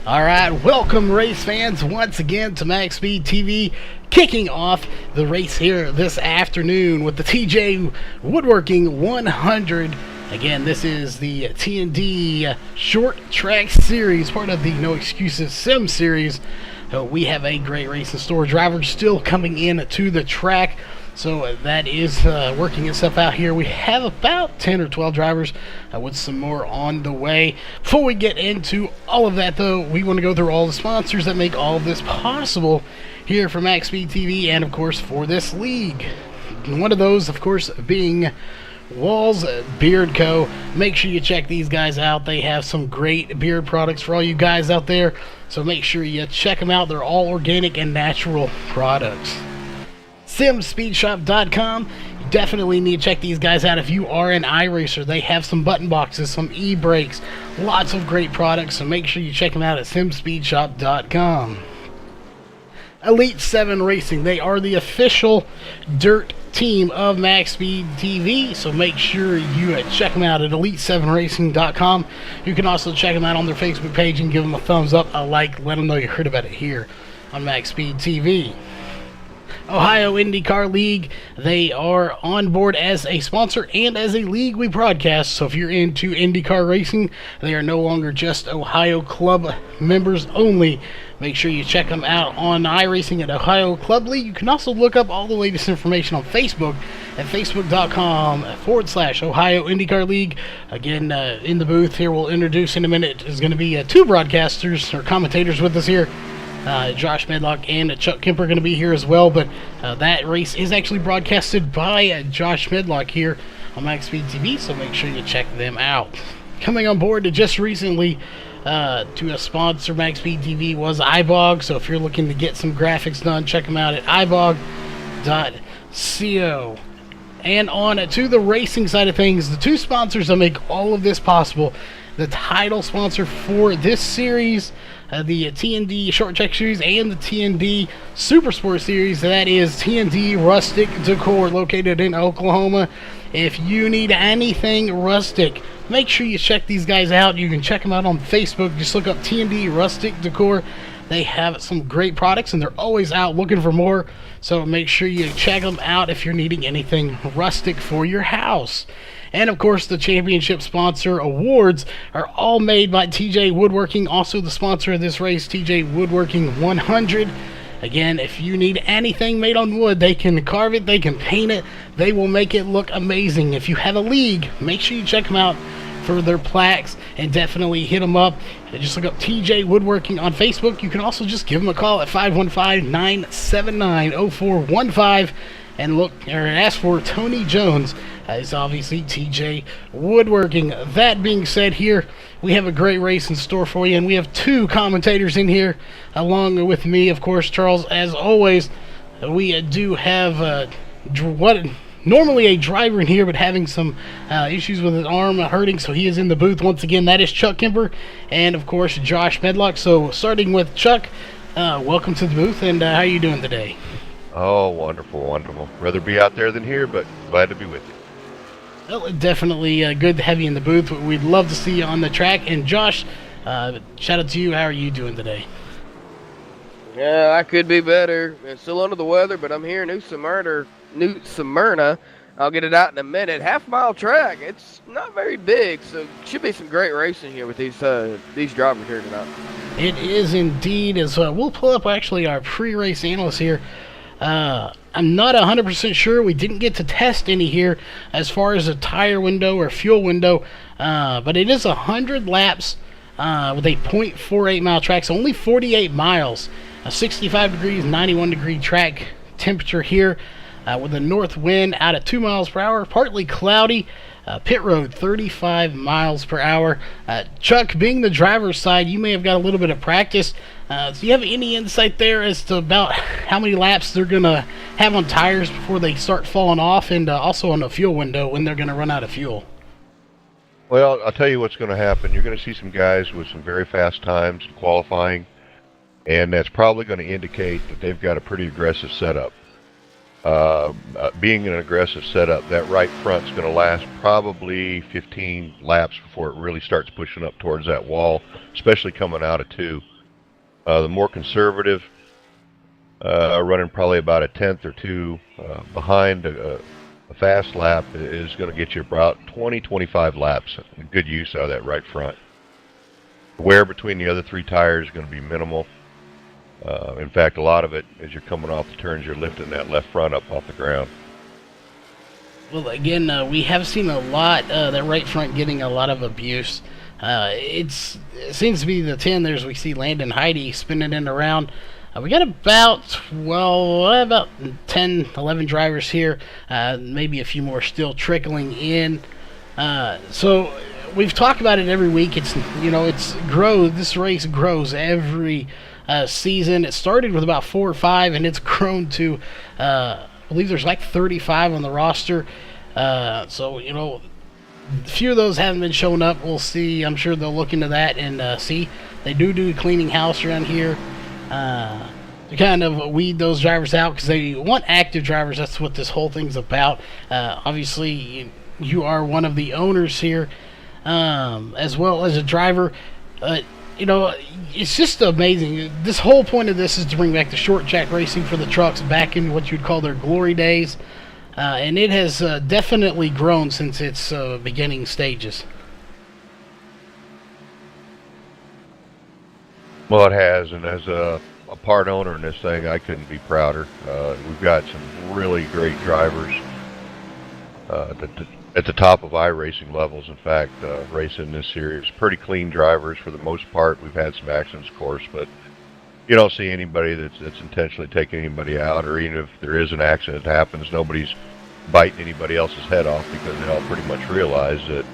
Alright, welcome race fans once again to MaxSpeedTV, kicking off the race here this afternoon with the TJ Woodworking 100. Again, this is the TND Short Track Series, part of the No Excuses Sim Series. We have a great race in store. Drivers still coming in to the track. So that is working itself out here. We have about 10 or 12 drivers with some more on the way. Before we get into all of that, though, we want to go through all the sponsors that make all of this possible here for MaxSpeedTV and, of course, for this league. One of those, of course, being Walls Beard Co. Make sure you check these guys out. They have some great beard products for all you guys out there. So make sure you check them out. They're all organic and natural products. SimSpeedShop.com. You definitely need to check these guys out if you are an iRacer. They have some button boxes, some e-brakes, lots of great products, so make sure you check them out at SimSpeedShop.com. Elite 7 Racing. They are the official dirt team of MaxSpeedTV, so make sure you check them out at Elite7Racing.com. You can also check them out on their Facebook page and give them a thumbs up, a like, let them know you heard about it here on MaxSpeedTV. Ohio IndyCar League, they are on board as a sponsor and as a league we broadcast, so if you're into IndyCar racing, they are no longer just Ohio Club members only. Make sure you check them out on iRacing at Ohio Club League. You can also look up all the latest information on Facebook at facebook.com/Ohio IndyCar League. Again, in the booth here, we'll introduce in a minute, is going to be two broadcasters or commentators with us here. Josh Medlock and Chuck Kemp are going to be here as well, but that race is actually broadcasted by Josh Medlock here on MaxSpeedTV, so make sure you check them out. Coming on board just recently to a sponsor MaxSpeedTV was iBog, so if you're looking to get some graphics done, check them out at ibog.co. And on to the racing side of things, the two sponsors that make all of this possible. The title sponsor for this series, the TND Short Track Series and the TND Super Sport Series, that is TND Rustic Decor, located in Oklahoma. If you need anything rustic, make sure you check these guys out. You can check them out on Facebook. Just look up TND Rustic Decor. They have some great products, and they're always out looking for more. So make sure you check them out if you're needing anything rustic for your house. And, of course, the championship sponsor awards are all made by TJ Woodworking, also the sponsor of this race, TJ Woodworking 100. Again, if you need anything made on wood, they can carve it, they can paint it, they will make it look amazing. If you have a league, make sure you check them out for their plaques and definitely hit them up. Just look up TJ Woodworking on Facebook. You can also just give them a call at 515-979-0415 and look or ask for Tony Jones. Is obviously TJ Woodworking. That being said, here we have a great race in store for you, and we have two commentators in here along with me, of course, Charles. As always, we do have what normally a driver in here, but having some issues with his arm hurting, so he is in the booth once again. That is Chuck Kemper and, of course, Josh Medlock. So starting with Chuck, welcome to the booth, and how are you doing today? Oh, wonderful, wonderful. Rather be out there than here, but glad to be with you. Well, definitely good to have you in the booth. We'd love to see you on the track. And Josh, shout out to you. How are you doing today? Yeah, I could be better. It's still under the weather, but I'm here in New Smyrna. I'll get it out in a minute. Half-mile track. It's not very big, so should be some great racing here with these drivers here tonight. It is indeed. As we'll pull up actually our pre-race analyst here. I'm not 100% sure. We didn't get to test any here as far as a tire window or fuel window, but it is 100 laps with a 0.48 mile track, so only 48 miles. 65 degrees, 91 degree track temperature here with a north wind out at 2 miles per hour, partly cloudy. Pit road 35 miles per hour. Chuck, being the driver's side, you may have got a little bit of practice. Do you have any insight there as to about how many laps they're going to have on tires before they start falling off, and also on the fuel window when they're going to run out of fuel? Well, I'll tell you what's going to happen. You're going to see some guys with some very fast times in qualifying, and that's probably going to indicate that they've got a pretty aggressive setup. Being an aggressive setup, that right front's going to last probably 15 laps before it really starts pushing up towards that wall, especially coming out of 2. The more conservative, running probably about a tenth or two behind a fast lap is going to get you about 20-25 laps. Good use out of that right front. The wear between the other three tires is going to be minimal. In fact, a lot of it, as you're coming off the turns, you're lifting that left front up off the ground. Well, again, we have seen a lot, that right front getting a lot of abuse. It seems to be the 10 there as we see Landon Heidi spinning it around. We got about 10, 11 drivers here, maybe a few more still trickling in. So we've talked about it every week. It's grows. This race grows every season. It started with about 4 or 5, and it's grown to, I believe there's like 35 on the roster. So a few of those haven't been showing up. We'll see. I'm sure they'll look into that and see. They do cleaning house around here. To kind of weed those drivers out because they want active drivers. That's what this whole thing's about. Obviously, you are one of the owners here, as well as a driver. It's just amazing. This whole point of this is to bring back the short track racing for the trucks back in what you'd call their glory days. And it has definitely grown since its beginning stages. Well, it has, and as a part owner in this thing, I couldn't be prouder. We've got some really great drivers at the top of iRacing levels. In fact, racing this series, pretty clean drivers for the most part. We've had some accidents, of course, but you don't see anybody that's intentionally taking anybody out, or even if there is an accident that happens, nobody's biting anybody else's head off because they all pretty much realize that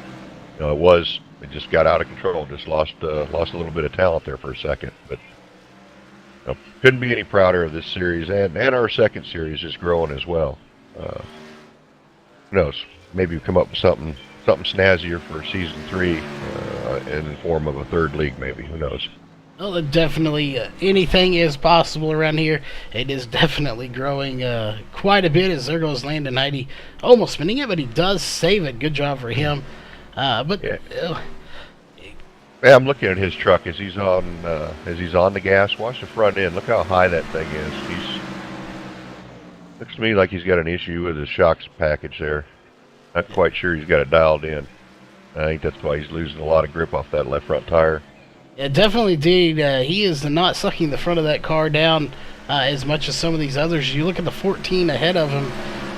it just got out of control, just lost a little bit of talent there for a second. But couldn't be any prouder of this series, and our second series is growing as well. Who knows? Maybe we come up with something snazzier for season 3 in the form of a third league, maybe. Who knows? Well, definitely anything is possible around here. It is definitely growing quite a bit as there goes Landon Heidi almost spinning it, but he does save it. Good job for him. Yeah, I'm looking at his truck as he's on the gas. Watch the front end. Look how high that thing is. Looks to me like he's got an issue with his shocks package there. Not quite sure he's got it dialed in. I think that's why he's losing a lot of grip off that left front tire. Yeah, definitely did. He is not sucking the front of that car down as much as some of these others. You look at the 14 ahead of him.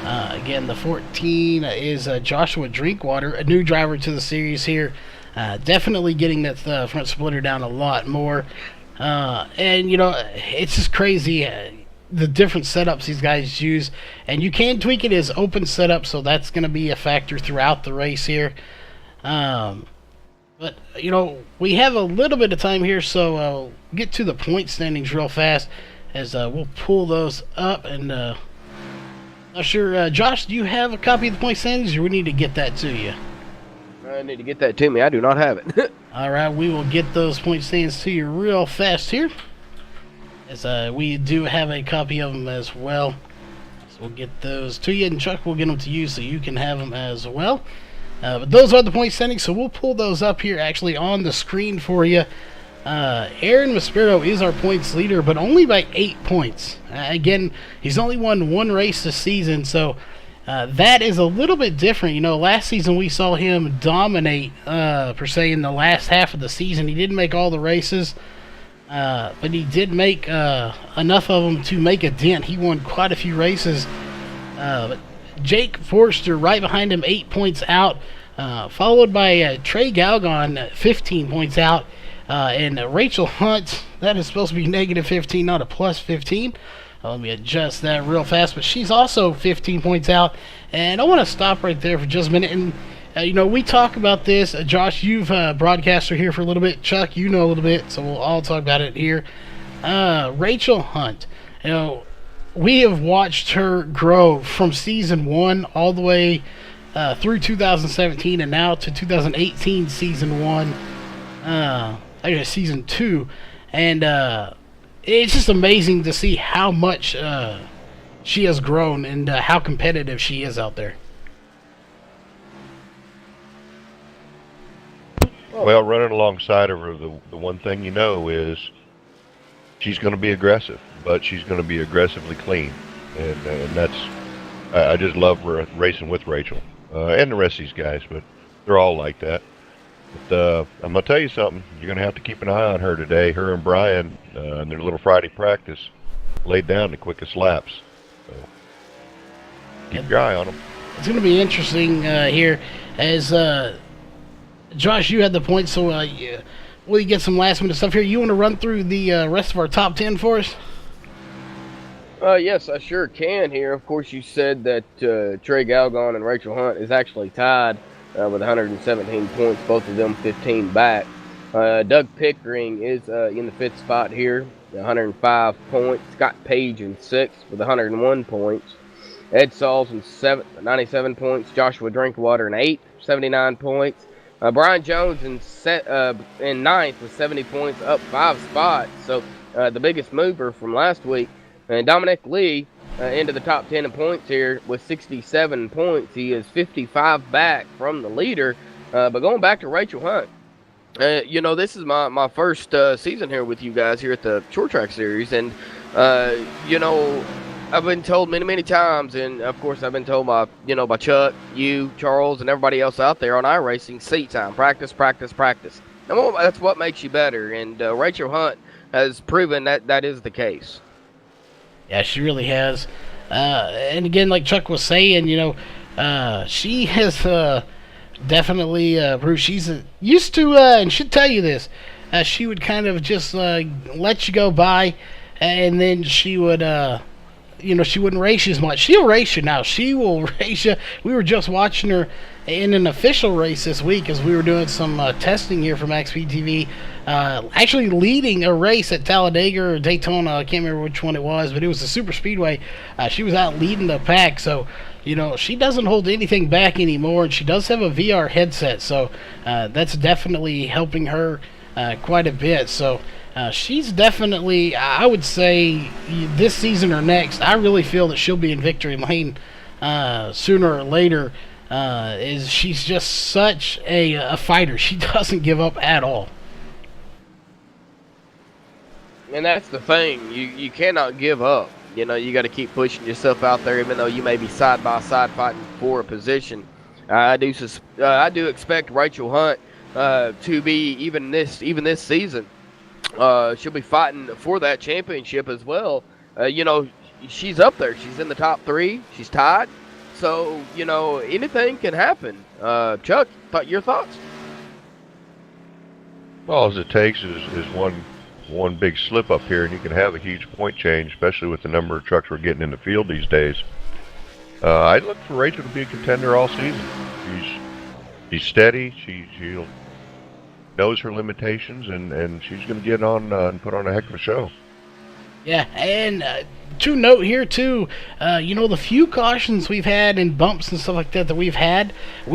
Again, the 14 is Joshua Drinkwater, a new driver to the series here. Definitely getting that front splitter down a lot more. And, it's just crazy the different setups these guys use. And you can tweak it as open setup, so that's going to be a factor throughout the race here. But, we have a little bit of time here, so get to the point standings real fast as we'll pull those up. And not sure, Josh, do you have a copy of the point standings, or we need to get that to you? I need to get that to me. I do not have it. All right, we will get those point standings to you real fast here, as we do have a copy of them as well. So we'll get those to you, and Chuck will get them to you so you can have them as well. But those are the point standings, so we'll pull those up here actually on the screen for you. Aaron Maspero is our points leader, but only by 8 points. Again, he's only won one race this season, so that is a little bit different. Last season we saw him dominate, per se, in the last half of the season. He didn't make all the races, but he did make enough of them to make a dent. He won quite a few races. But Jake Forster right behind him, 8 points out, followed by Trey Galgon, 15 points out. And Rachel Hunt, that is supposed to be negative 15, not a plus 15. Let me adjust that real fast, but she's also 15 points out. And I want to stop right there for just a minute. And, we talk about this. Josh, you've broadcaster here for a little bit. Chuck, you know a little bit, so we'll all talk about it here. Rachel Hunt, we have watched her grow from season 1 all the way through 2017 and now to 2018 season 1. Actually, season 2. And it's just amazing to see how much she has grown and how competitive she is out there. Well, running alongside of her, the one thing is she's going to be aggressive, but she's going to be aggressively clean, and that's I just love racing with Rachel and the rest of these guys, but they're all like that. But I'm going to tell you something. You're going to have to keep an eye on her today. Her and Brian in their little Friday practice laid down the quickest laps. So keep your eye on them. It's going to be interesting here as Josh, you had the point, so will you get some last minute stuff here? You want to run through the rest of our top 10 for us? Yes, I sure can here. Of course, you said that Trey Galgon and Rachel Hunt is actually tied with 117 points, both of them 15 back. Doug Pickering is in the 5th spot here, 105 points. Scott Page in 6th with 101 points. Ed Sauls in 7th, 97 points. Joshua Drinkwater in 8th, 79 points. Brian Jones in 9th with 70 points, up 5 spots. So the biggest mover from last week. And Dominic Lee into the top 10 in points here with 67 points. He is 55 back from the leader. But going back to Rachel Hunt, this is my first season here with you guys here at the Short Track Series. And, I've been told many times, and of course I've been told by Chuck, you, Charles, and everybody else out there on iRacing, seat time, practice. And that's what makes you better. And Rachel Hunt has proven that is the case. Yeah, she really has. And again, like Chuck was saying, she has definitely proved she's used to, and she'd tell you this, she would kind of just let you go by, and then she would, she wouldn't race you as much. She'll race you now. She will race you. We were just watching her in an official race this week as we were doing some testing here for MaxSpeedTV. Actually leading a race at Talladega or Daytona. I can't remember which one it was, but it was the super speedway. She was out leading the pack. So, she doesn't hold anything back anymore. And she does have a VR headset. So that's definitely helping her quite a bit. So she's definitely, I would say, this season or next, I really feel that she'll be in victory lane sooner or later. She's just such a fighter. She doesn't give up at all. And that's the thing. You cannot give up. You got to keep pushing yourself out there, even though you may be side by side fighting for a position. I do expect Rachel Hunt to be even this season. She'll be fighting for that championship as well. She's up there. She's in the top 3. She's tied. So, anything can happen. Chuck, your thoughts? Well, all it takes is one big slip up here, and you can have a huge point change, especially with the number of trucks we're getting in the field these days. I look for Rachel to be a contender all season. She's steady. She knows her limitations, and she's going to get on and put on a heck of a show. Yeah, and to note here too, the few cautions we've had and bumps and stuff like that we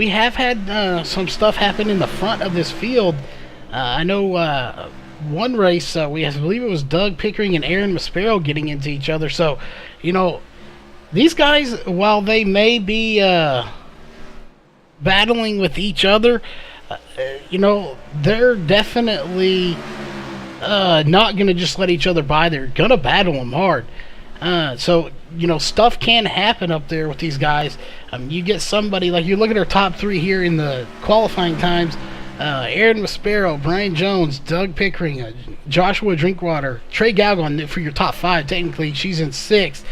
have had some stuff happen in the front of this field. I know one race, I believe it was Doug Pickering and Aaron Maspero getting into each other. So, these guys, while they may be battling with each other, they're definitely not going to just let each other by. They're going to battle them hard. So, stuff can happen up there with these guys. You get somebody, like you look at our top 3 here in the qualifying times, Aaron Maspero, Brian Jones, Doug Pickering, Joshua Drinkwater, Trey Galgon for your top 5. Technically, she's in 6th.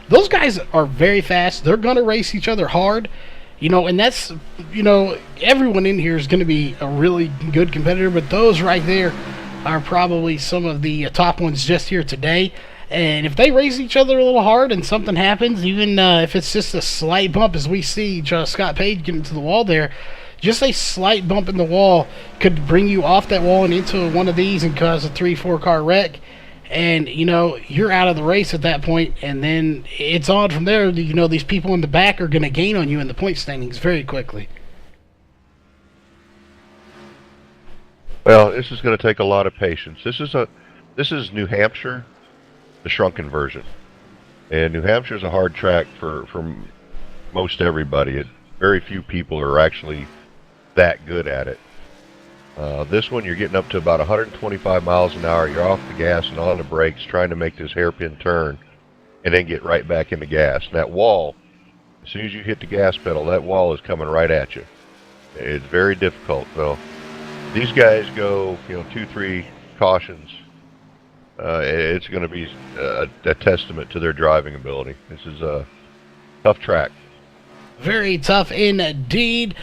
Those guys are very fast. They're going to race each other hard. And that's, everyone in here is going to be a really good competitor, but those right there are probably some of the top ones just here today. And if they race each other a little hard and something happens, even if it's just a slight bump, as we see Scott Page get into the wall there, just a slight bump in the wall could bring you off that wall and into one of these and cause a 3-4 car wreck. And, you're out of the race at that point, and then it's on from there. These people in the back are going to gain on you in the point standings very quickly. Well, this is going to take a lot of patience. This is New Hampshire, the shrunken version. And New Hampshire is a hard track for most everybody. Very few people are actually that good at it. This one, you're getting up to about 125 miles an hour. You're off the gas and on the brakes, trying to make this hairpin turn, and then get right back into gas. And that wall, as soon as you hit the gas pedal, that wall is coming right at you. It's very difficult. So these guys go, 2-3 cautions. It's going to be a testament to their driving ability. This is a tough track. Very tough indeed.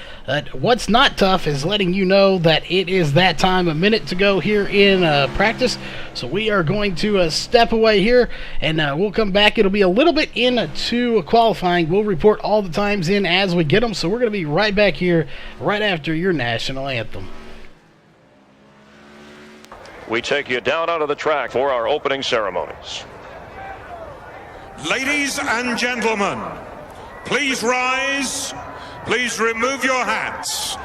What's not tough is letting you know that it is that time, a minute to go here in practice. So we are going to step away here, and we'll come back. It'll be a little bit into qualifying. We'll report all the times in as we get them. So we're going to be right back here right after your national anthem. We take you down onto the track for our opening ceremonies. Ladies and gentlemen, please rise. Please remove your hats.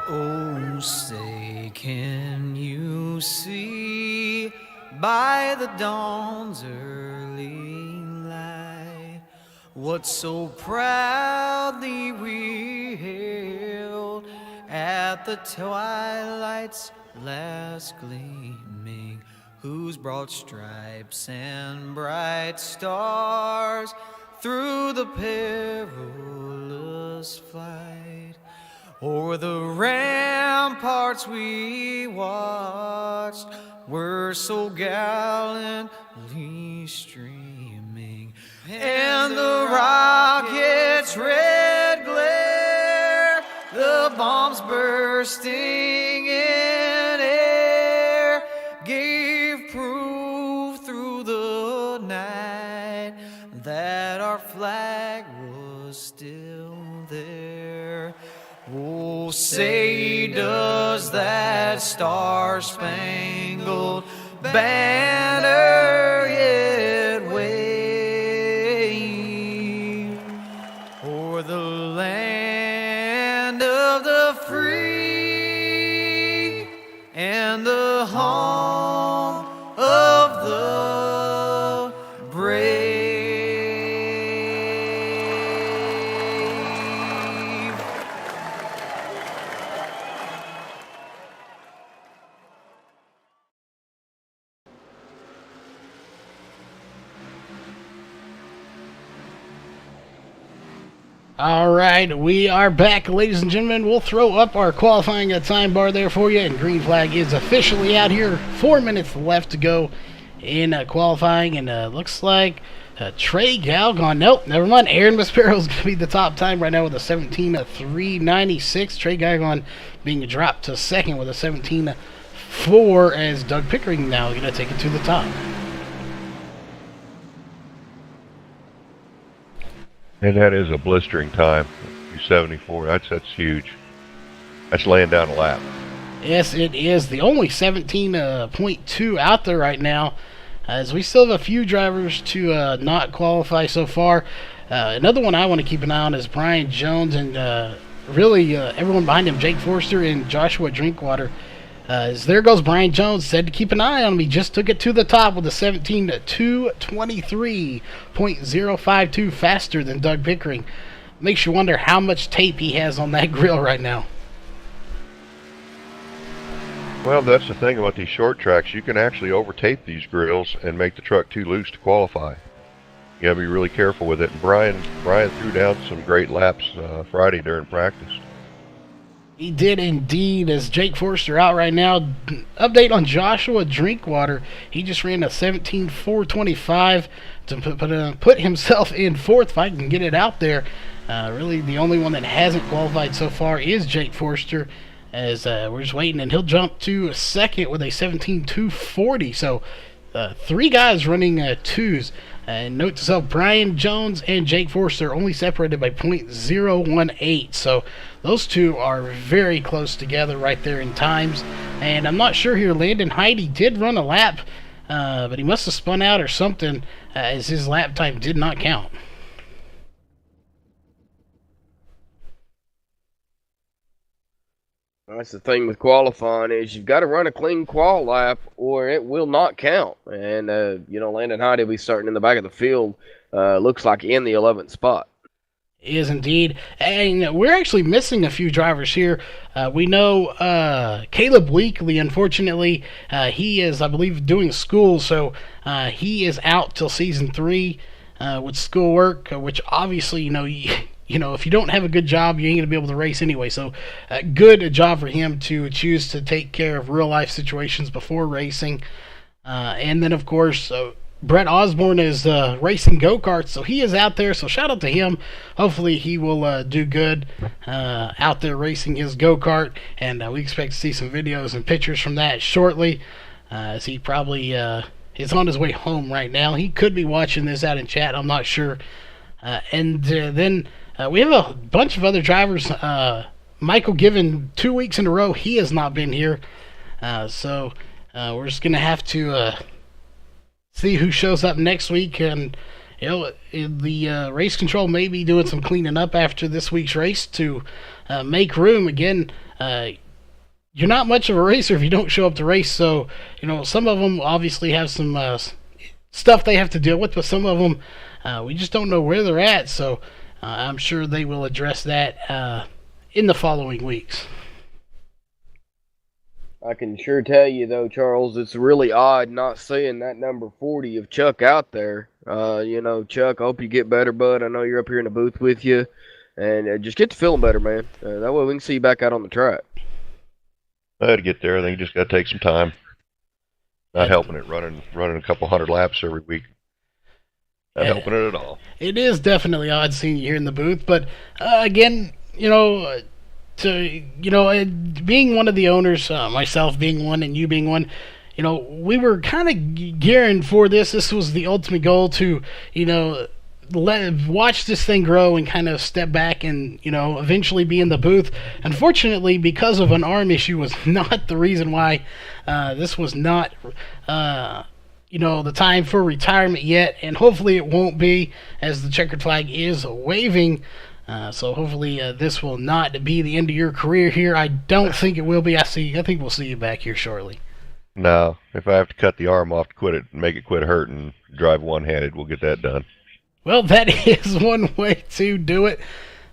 Oh, say, can you see by the dawn's early light what so proudly we hailed at the twilight's last gleaming, whose broad stripes and bright stars through the perilous flight o'er the ramparts we watched were so gallantly streaming, and the rocket's red glare, the bombs bursting in air, gave proof through the night that our flag was still there. Oh, say, does that star-spangled banner yet wave o'er the land of the free and the home of the brave? All right, we are back, ladies and gentlemen. We'll throw up our qualifying time bar there for you, and green flag is officially out here. 4 minutes left to go in qualifying, and looks like Trey Galgon. Nope, never mind. Aaron Maspero is going to be the top time right now with a 17:396. Trey Galgon being dropped to second with a 17:4, as Doug Pickering now going to take it to the top. And that is a blistering time. 74. That's huge. That's laying down a lap. Yes, it is. The only 17.2 out there right now, as we still have a few drivers to not qualify so far. Another one I want to keep an eye on is Brian Jones, and really everyone behind him, Jake Forster and Joshua Drinkwater. As there goes Brian Jones, said to keep an eye on him. He just took it to the top with a 17:223.052 faster than Doug Pickering. Makes you wonder how much tape he has on that grill right now. Well, that's the thing about these short tracks. You can actually overtape these grills and make the truck too loose to qualify. You gotta be really careful with it. And Brian threw down some great laps Friday during practice. He did indeed, as Jake Forster out right now. Update on Joshua Drinkwater. He just ran a 17:425 to put himself in fourth, if I can get it out there. Really, the only one that hasn't qualified so far is Jake Forster, as we're just waiting, and he'll jump to second with a 17:240. So three guys running twos. And note to self, Brian Jones and Jake Forster only separated by .018. So those two are very close together right there in times. And I'm not sure here, Landon Heidi did run a lap, but he must have spun out or something, as his lap time did not count. That's the thing with qualifying, is you've got to run a clean qual lap or it will not count. And, Landon Hyde will be starting in the back of the field, looks like in the 11th spot. Is indeed. And we're actually missing a few drivers here. We know Caleb Weekly, unfortunately, he is, I believe, doing school, so he is out till season 3 with schoolwork, which obviously, if you don't have a good job, you ain't going to be able to race anyway. So, good job for him to choose to take care of real life situations before racing. And then, of course, Brett Osborne is racing go-karts, so he is out there, so shout out to him. Hopefully he will do good out there racing his go-kart, and we expect to see some videos and pictures from that shortly, as he probably is on his way home right now. He could be watching this out in chat, I'm not sure. And then we have a bunch of other drivers. Michael Given, 2 weeks in a row, he has not been here, so we're just going to have to see who shows up next week. And the race control may be doing some cleaning up after this week's race to make room. Again, you're not much of a racer if you don't show up to race, so some of them obviously have some stuff they have to deal with, but some of them we just don't know where they're at, so I'm sure they will address that in the following weeks. I can sure tell you, though, Charles, it's really odd not seeing that number 40 of Chuck out there. Chuck, I hope you get better, bud. I know you're up here in the booth with you. And just get to feeling better, man. That way we can see you back out on the track. I had to get there. I think you just got to take some time. Not helping it running a couple hundred laps every week. Not helping it at all. It is definitely odd seeing you here in the booth, but again, being one of the owners, myself being one and you being one, we were kind of gearing for this. This was the ultimate goal to, watch this thing grow and kind of step back and, eventually be in the booth. Unfortunately, because of an arm issue was not the reason why this was not, the time for retirement yet, and hopefully it won't be, as the checkered flag is waving. So hopefully this will not be the end of your career here. I don't think it will be. I think we'll see you back here shortly. No, if I have to cut the arm off to quit it, make it quit hurting, drive one-handed, we'll get that done. Well, that is one way to do it,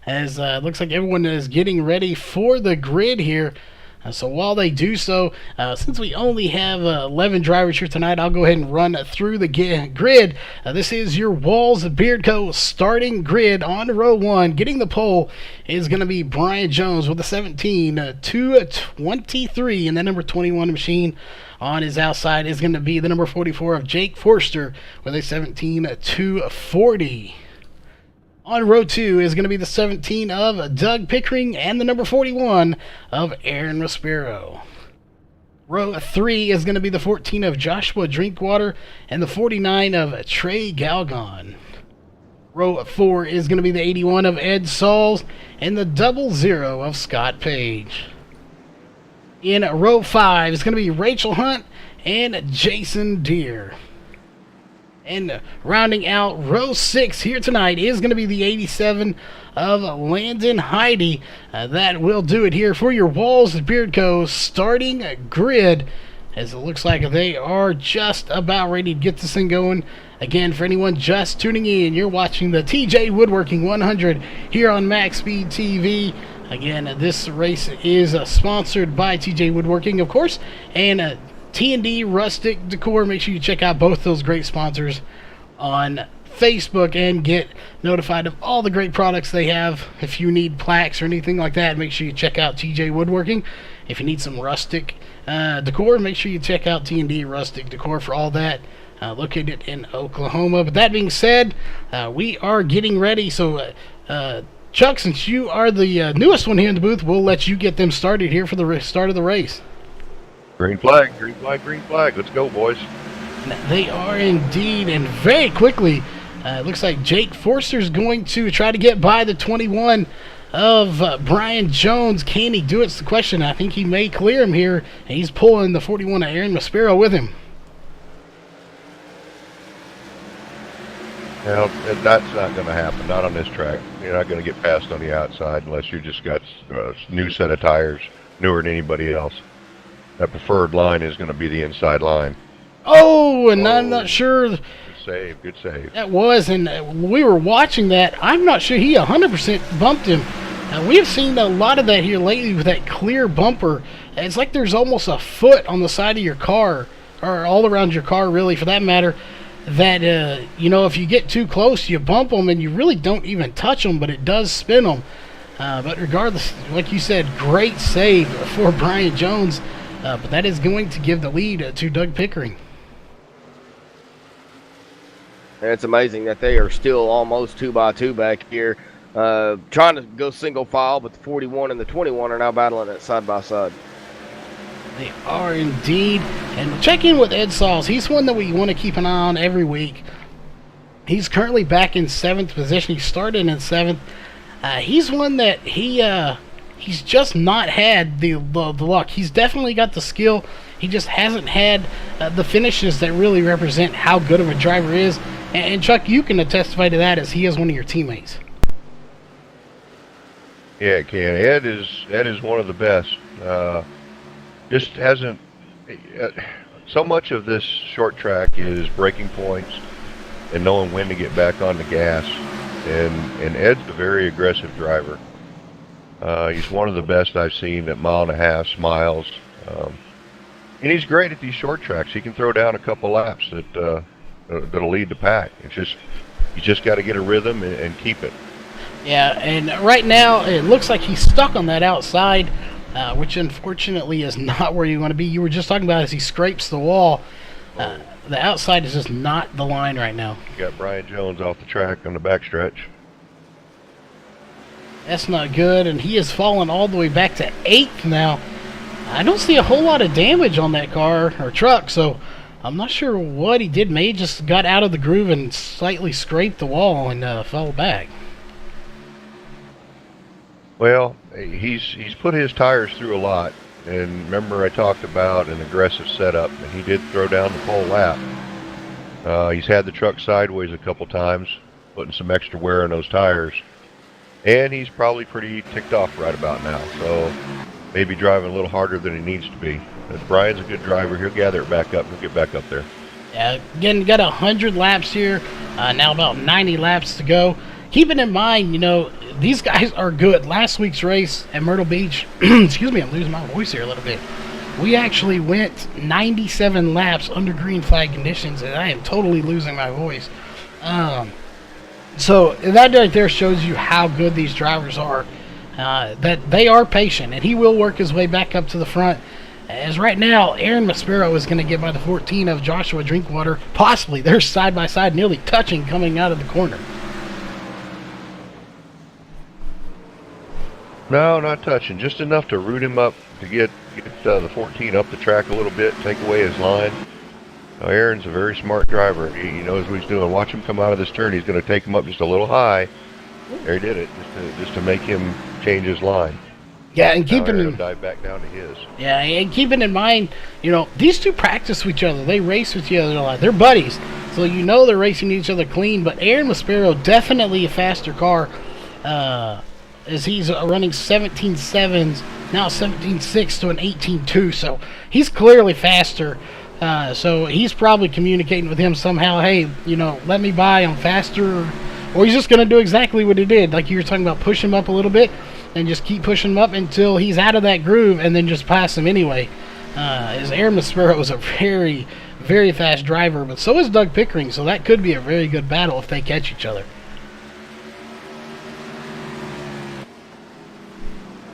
as it looks like everyone is getting ready for the grid here. So while they do so, since we only have 11 drivers here tonight, I'll go ahead and run through the grid. This is your Walls Beard Co. starting grid on row 1. Getting the pole is going to be Brian Jones with a 17-223, and the number 21 machine on his outside is going to be the number 44 of Jake Forster with a 17-240. On row 2 is going to be the 17 of Doug Pickering and the number 41 of Aaron Maspero. Row 3 is going to be the 14 of Joshua Drinkwater and the 49 of Trey Galgon. Row 4 is going to be the 81 of Ed Sauls and the 00 of Scott Page. In row 5 is going to be Rachel Hunt and Jason Deere. And rounding out row 6 here tonight is going to be the 87 of Landon Heidi. That will do it here for your Walls Beard Co. starting grid, as it looks like they are just about ready to get this thing going. Again, for anyone just tuning in, you're watching the TJ Woodworking 100 here on MaxSpeedTV. Again, this race is sponsored by TJ Woodworking, of course, and T&D Rustic Decor. Make sure you check out both those great sponsors on Facebook and get notified of all the great products they have. If you need plaques or anything like that, make sure you check out TJ Woodworking. If you need some rustic decor, make sure you check out T&D Rustic Decor for all that, located in Oklahoma. But that being said, we are getting ready. So Chuck, since you are the newest one here in the booth, we'll let you get them started here for the start of the race. Green flag, green flag, green flag. Let's go, boys. They are indeed, and very quickly. It looks like Jake Forster's going to try to get by the 21 of Brian Jones. Can he do it? It's the question. I think he may clear him here, and he's pulling the 41 of Aaron Maspero with him. Well, that's not going to happen. Not on this track. You're not going to get past on the outside unless you just got a new set of tires, newer than anybody else. That preferred line is going to be the inside line. Oh, and I'm not sure. save. Good save. That was, and we were watching that. I'm not sure he 100% bumped him. We've seen a lot of that here lately with that clear bumper. It's like there's almost a foot on the side of your car, or all around your car, really, for that matter, that, you know, if you get too close, you bump them, and you really don't even touch them, but it does spin them. But regardless, like you said, great save for Brian Jones. But that is going to give the lead to Doug Pickering. And it's amazing that they are still almost 2x2 back here, trying to go single file, but the 41 and the 21 are now battling it side by side. They are indeed. And check in with Ed Sauls. He's one that we want to keep an eye on every week. He's currently back in 7th position. He started in 7th. He's one that he's just not had the luck. He's definitely got the skill. He just hasn't had the finishes that really represent how good of a driver is. And Chuck, you can testify to that as he is one of your teammates. Yeah, Ken. Ed is one of the best. Just hasn't. So much of this short track is breaking points and knowing when to get back on the gas. And Ed's a very aggressive driver. He's one of the best I've seen at 1.5 miles. And he's great at these short tracks. He can throw down a couple laps that'll lead the pack. It's just you just got to get a rhythm and keep it. Yeah, and right now it looks like he's stuck on that outside, which unfortunately is not where you want to be. You were just talking about as he scrapes the wall. The outside is just not the line right now. You got Brian Jones off the track on the backstretch. That's not good, and he has fallen all the way back to 8th now. I don't see a whole lot of damage on that car or truck, so I'm not sure what he did. Maybe just got out of the groove and slightly scraped the wall and fell back. Well, he's put his tires through a lot, and remember I talked about an aggressive setup, and he did throw down the pole lap. He's had the truck sideways a couple times, putting some extra wear on those tires, and he's probably pretty ticked off right about now, so maybe driving a little harder than he needs to be. But Brian's a good driver. He'll gather it back up. He'll get back up there. Yeah, again, got 100 laps here, now about 90 laps to go. Keeping in mind, you know, these guys are good. Last week's race at Myrtle Beach, excuse me, I'm losing my voice here a little bit. We actually went 97 laps under green flag conditions, and I am totally losing my voice. So that right there shows you how good these drivers are, that they are patient, and he will work his way back up to the front. As right now, Aaron Maspero is going to get by the 14 of Joshua Drinkwater. Possibly. They're side by side, nearly touching coming out of the corner. No, not touching. Just enough to root him up to get the 14 up the track a little bit, take away his line. Now, Aaron's a very smart driver. He knows what he's doing. Watch him come out of this turn. He's going to take him up just a little high. There he did it, just to make him change his line. Yeah, and keeping in dive back down to his. Yeah, and keeping in mind, you know, these two practice with each other. They race with each other a lot. They're buddies, so you know they're racing each other clean. But Aaron Maspero definitely a faster car, as he's running 17.7s now, 17.6 to an 18.2. So he's clearly faster. So he's probably communicating with him somehow. Hey, you know, let me by. I'm faster. Or he's just going to do exactly what he did, like you were talking about, push him up a little bit and just keep pushing him up until he's out of that groove and then just pass him anyway. As Aaron Maspero is a very, very fast driver, but so is Doug Pickering, so that could be a very good battle if they catch each other.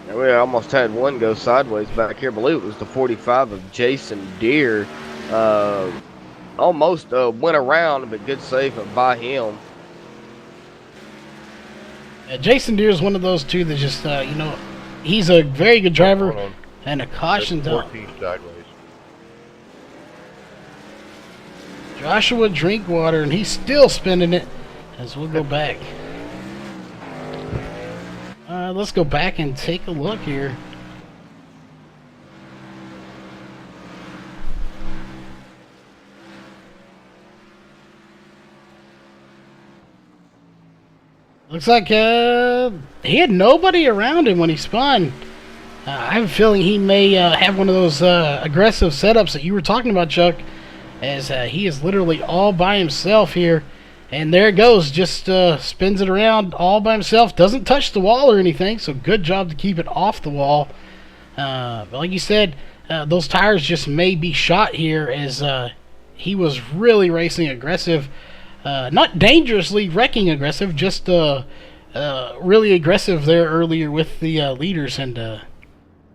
Yeah, we almost had one go sideways back here. I believe it was the 45 of Jason Deere. Almost went around, but good save by him. Jason Deere is one of those two that just, you know, he's a very good driver and a caution. 14 sideways. Joshua Drinkwater, and he's still spinning it as we'll go back. Let's go back and take a look here. Looks like he had nobody around him when he spun. I have a feeling he may have one of those aggressive setups that you were talking about, Chuck. as he is literally all by himself here. And there it goes, just spins it around all by himself. Doesn't touch the wall or anything, so good job to keep it off the wall. But like you said, those tires just may be shot here, as he was really racing aggressive. Not dangerously wrecking aggressive, just really aggressive there earlier with the leaders, and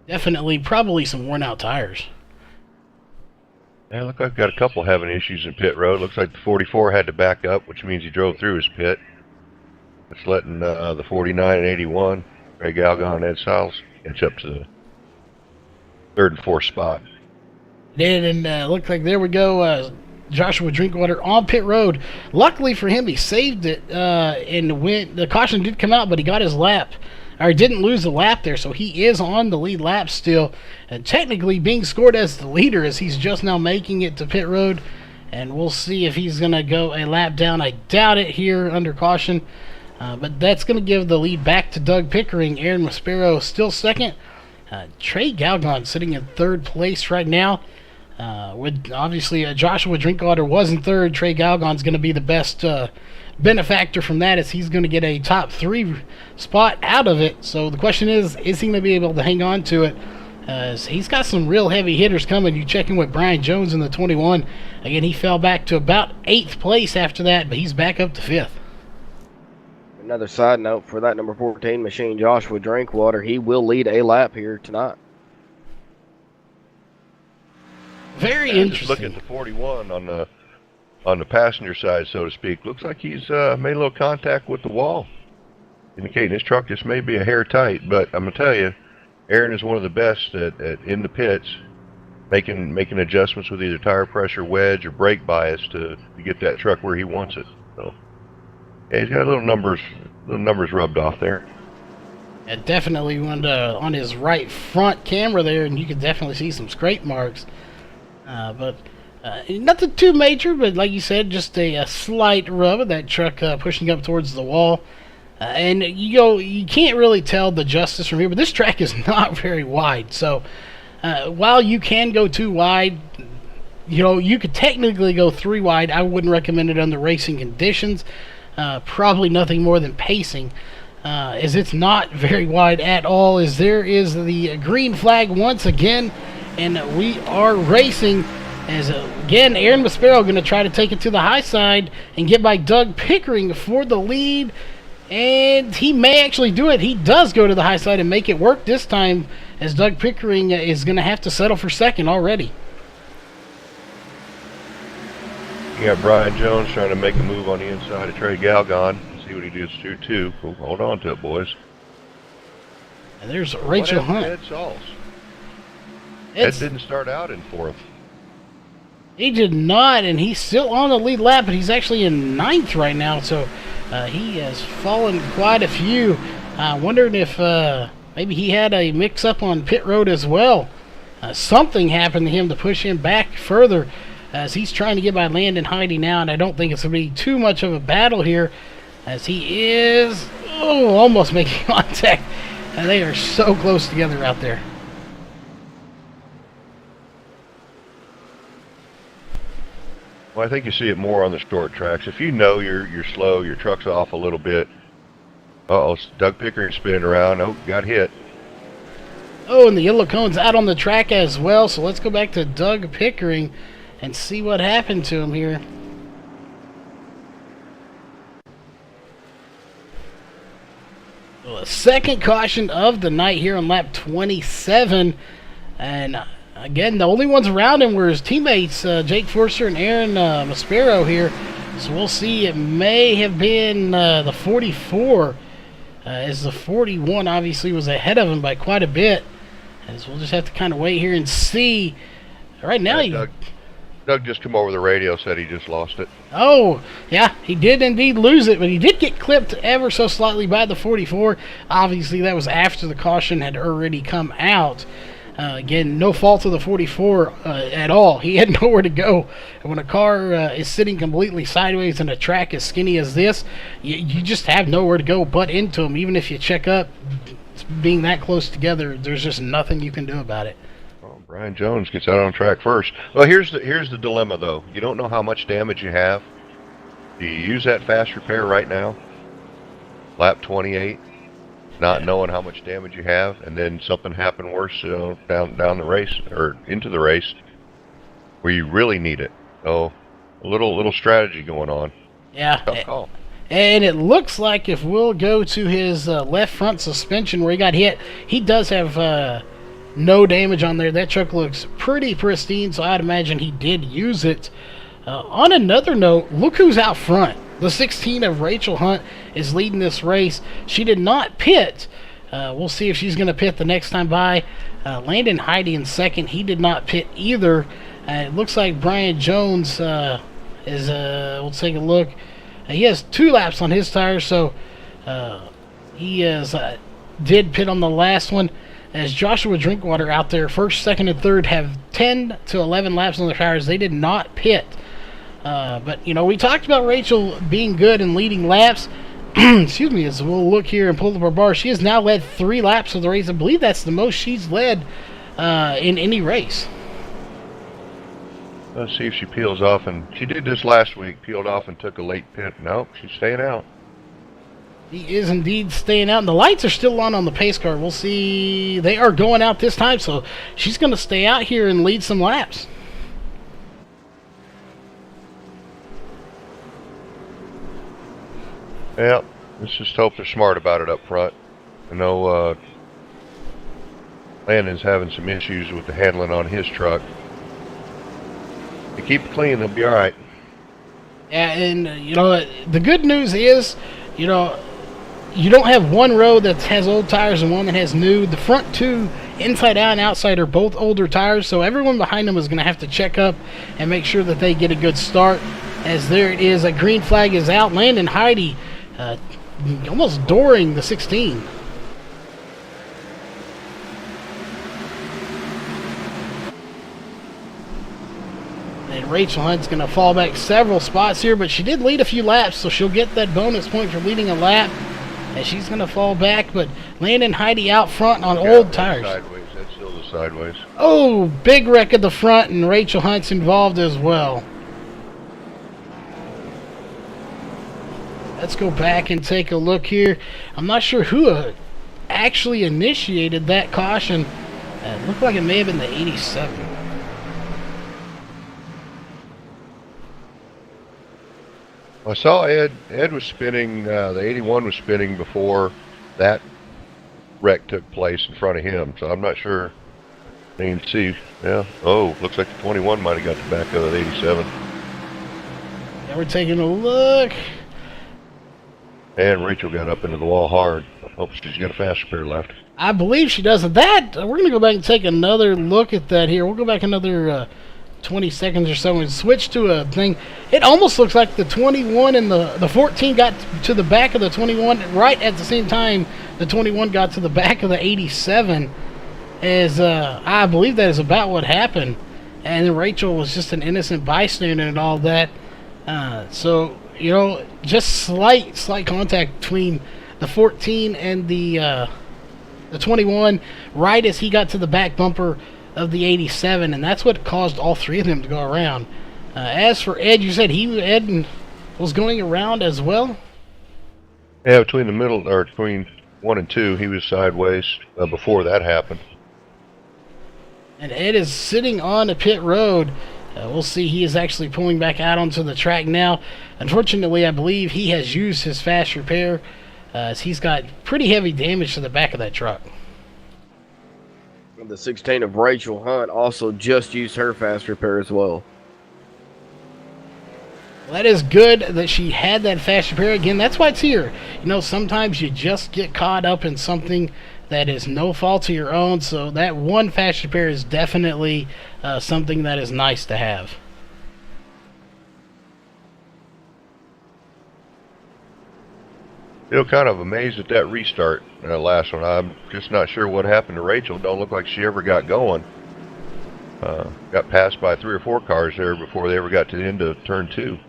definitely probably some worn out tires. Yeah, look, I've got a couple having issues in pit road. Looks like the 44 had to back up, which means he drove through his pit. It's letting the 49 and 81, Greg Algon and Ed Siles, catch up to the 3rd and 4th spot. Did, and looked like there we go. Joshua Drinkwater on pit road. Luckily for him, he saved it and went. The caution did come out, but he got his lap, or didn't lose a lap there, so he is on the lead lap still, and technically being scored as the leader, as he's just now making it to pit road. And we'll see if he's going to go a lap down. I doubt it here under caution, but that's going to give the lead back to Doug Pickering. Aaron Maspero still second. Trey Galgon sitting in 3rd place right now. With obviously Joshua Drinkwater was in 3rd. Trey Galgon's going to be the best benefactor from that, as he's going to get a top 3 spot out of it. So the question is he going to be able to hang on to it? As he's got some real heavy hitters coming. You check in with Brian Jones in the 21. Again, he fell back to about 8th place after that, but he's back up to 5th. Another side note for that number 14 machine, Joshua Drinkwater, he will lead a lap here tonight. Very Just interesting. look at the 41 on the passenger side, so to speak. Looks like he's made a little contact with the wall, indicating his truck just may be a hair tight. But I'm gonna tell you, Aaron is one of the best at in the pits, making adjustments with either tire pressure, wedge, or brake bias to get that truck where he wants it. So yeah, he's got little numbers rubbed off there. It definitely went on his right front camera there, and you can definitely see some scrape marks. But nothing too major, but like you said, just a slight rub of that truck pushing up towards the wall. And you can't really tell the justice from here, but this track is not very wide. So while you can go 2 wide, you could technically go 3 wide. I wouldn't recommend it under racing conditions. Probably nothing more than pacing, as it's not very wide at all. As there is the green flag once again, and we are racing. As again, Aaron Maspero going to try to take it to the high side and get by Doug Pickering for the lead. And he may actually do it. He does go to the high side and make it work this time, as Doug Pickering is going to have to settle for 2nd already. You got Brian Jones trying to make a move on the inside of Trey Galgon. See what he does too. Cool. Hold on to it, boys. And there's Rachel Hunt. Ed Sauls? Ed didn't start out in 4th. He did not, and he's still on the lead lap, but he's actually in 9th right now, so he has fallen quite a few. Wondering if maybe he had a mix-up on pit road as well. Something happened to him to push him back further, as he's trying to get by Landon Heidi now, and I don't think it's going to be too much of a battle here, as he is almost making contact. And they are so close together out there. Well, I think you see it more on the short tracks. If you know you're slow, your truck's off a little bit. Doug Pickering spinning around. Oh, got hit. Oh, and the yellow cone's out on the track as well. So let's go back to Doug Pickering and see what happened to him here. Well, a 2nd caution of the night here on lap 27. And again, the only ones around him were his teammates, Jake Forster and Aaron Maspero here. So we'll see. It may have been the 44, as the 41 obviously was ahead of him by quite a bit. As we'll just have to kind of wait here and see. Right now, Doug just come over the radio, said he just lost it. Oh, yeah, he did indeed lose it, but he did get clipped ever so slightly by the 44. Obviously, that was after the caution had already come out. Again, no fault of the 44 at all. He had nowhere to go. And when a car is sitting completely sideways and a track as skinny as this, you just have nowhere to go but into him. Even if you check up, being that close together, there's just nothing you can do about it. Brian Jones gets out on track first. Well, here's the dilemma, though. You don't know how much damage you have. Do you use that fast repair right now? Lap 28, not knowing how much damage you have, and then something happened worse, down the race or into the race, where you really need it. So, a little strategy going on. Yeah. Tough call. And it looks like if we'll go to his left front suspension where he got hit, he does have no damage on there. That truck looks pretty pristine, so I'd imagine he did use it. On another note, look who's out front. The 16 of Rachel Hunt is leading this race. She did not pit. We'll see if she's going to pit the next time by. Landon Heidi in second. He did not pit either. It looks like Brian Jones is, we'll take a look. He has 2 laps on his tires, so he did pit on the last one. As Joshua Drinkwater out there, first, second, and third, have 10 to 11 laps on their tires. They did not pit. But, we talked about Rachel being good and leading laps. Excuse me, as we'll look here and pull up our bar. She has now led 3 laps of the race. I believe that's the most she's led in any race. Let's see if she peels off, and she did this last week, peeled off and took a late pit. Nope, she's staying out. He is indeed staying out, and the lights are still on the pace car. We'll see. They are going out this time, so she's going to stay out here and lead some laps. Yeah, let's just hope they're smart about it up front. I know Landon's having some issues with the handling on his truck. They keep it clean, they'll be all right. Yeah, and, the good news is, you don't have one row that has old tires and one that has new. The front 2, inside out and outside, are both older tires, so everyone behind them is going to have to check up and make sure that they get a good start. As there it is, a green flag is out. Landon Heidi almost dooring the 16. And Rachel Hunt's going to fall back several spots here, but she did lead a few laps, so she'll get that bonus point for leading a lap. And she's going to fall back, but Landon Heidi out front on old tires. Sideways, that's still the sideways. Oh, big wreck at the front, and Rachel Hunt's involved as well. Let's go back and take a look here. I'm not sure who actually initiated that caution. It looked like it may have been the 87. I saw Ed was spinning, the 81 was spinning before that wreck took place in front of him, so I'm not sure. You can see, yeah. Oh, looks like the 21 might have got the back of the 87. Yeah, we're taking a look. And Rachel got up into the wall hard. Hope she's got a fast repair left. I believe she does. That we're going to go back and take another look at that here. We'll go back another 20 seconds or so and switch to a thing. It almost looks like the 21 and the 14 got to the back of the 21 right at the same time the 21 got to the back of the 87. As I believe that is about what happened. And Rachel was just an innocent bystander and all that. So, just slight contact between the 14 and the 21 right as he got to the back bumper of the 87, and that's what caused all 3 of them to go around. As for Ed, you said Ed was going around as well? Yeah, between 1 and 2, he was sideways before that happened. And Ed is sitting on a pit road. We'll see. He is actually pulling back out onto the track now. Unfortunately, I believe he has used his fast repair as he's got pretty heavy damage to the back of that truck. The 16 of Rachel Hunt also just used her fast repair as well. Well, that is good that she had that fast repair. Again, that's why it's here. Sometimes you just get caught up in something that is no fault of your own, so that one fast repair is definitely something that is nice to have. Kind of amazed at that restart, last one. I'm just not sure what happened to Rachel. Don't look like she ever got going. Got passed by 3 or 4 cars there before they ever got to the end of turn 2.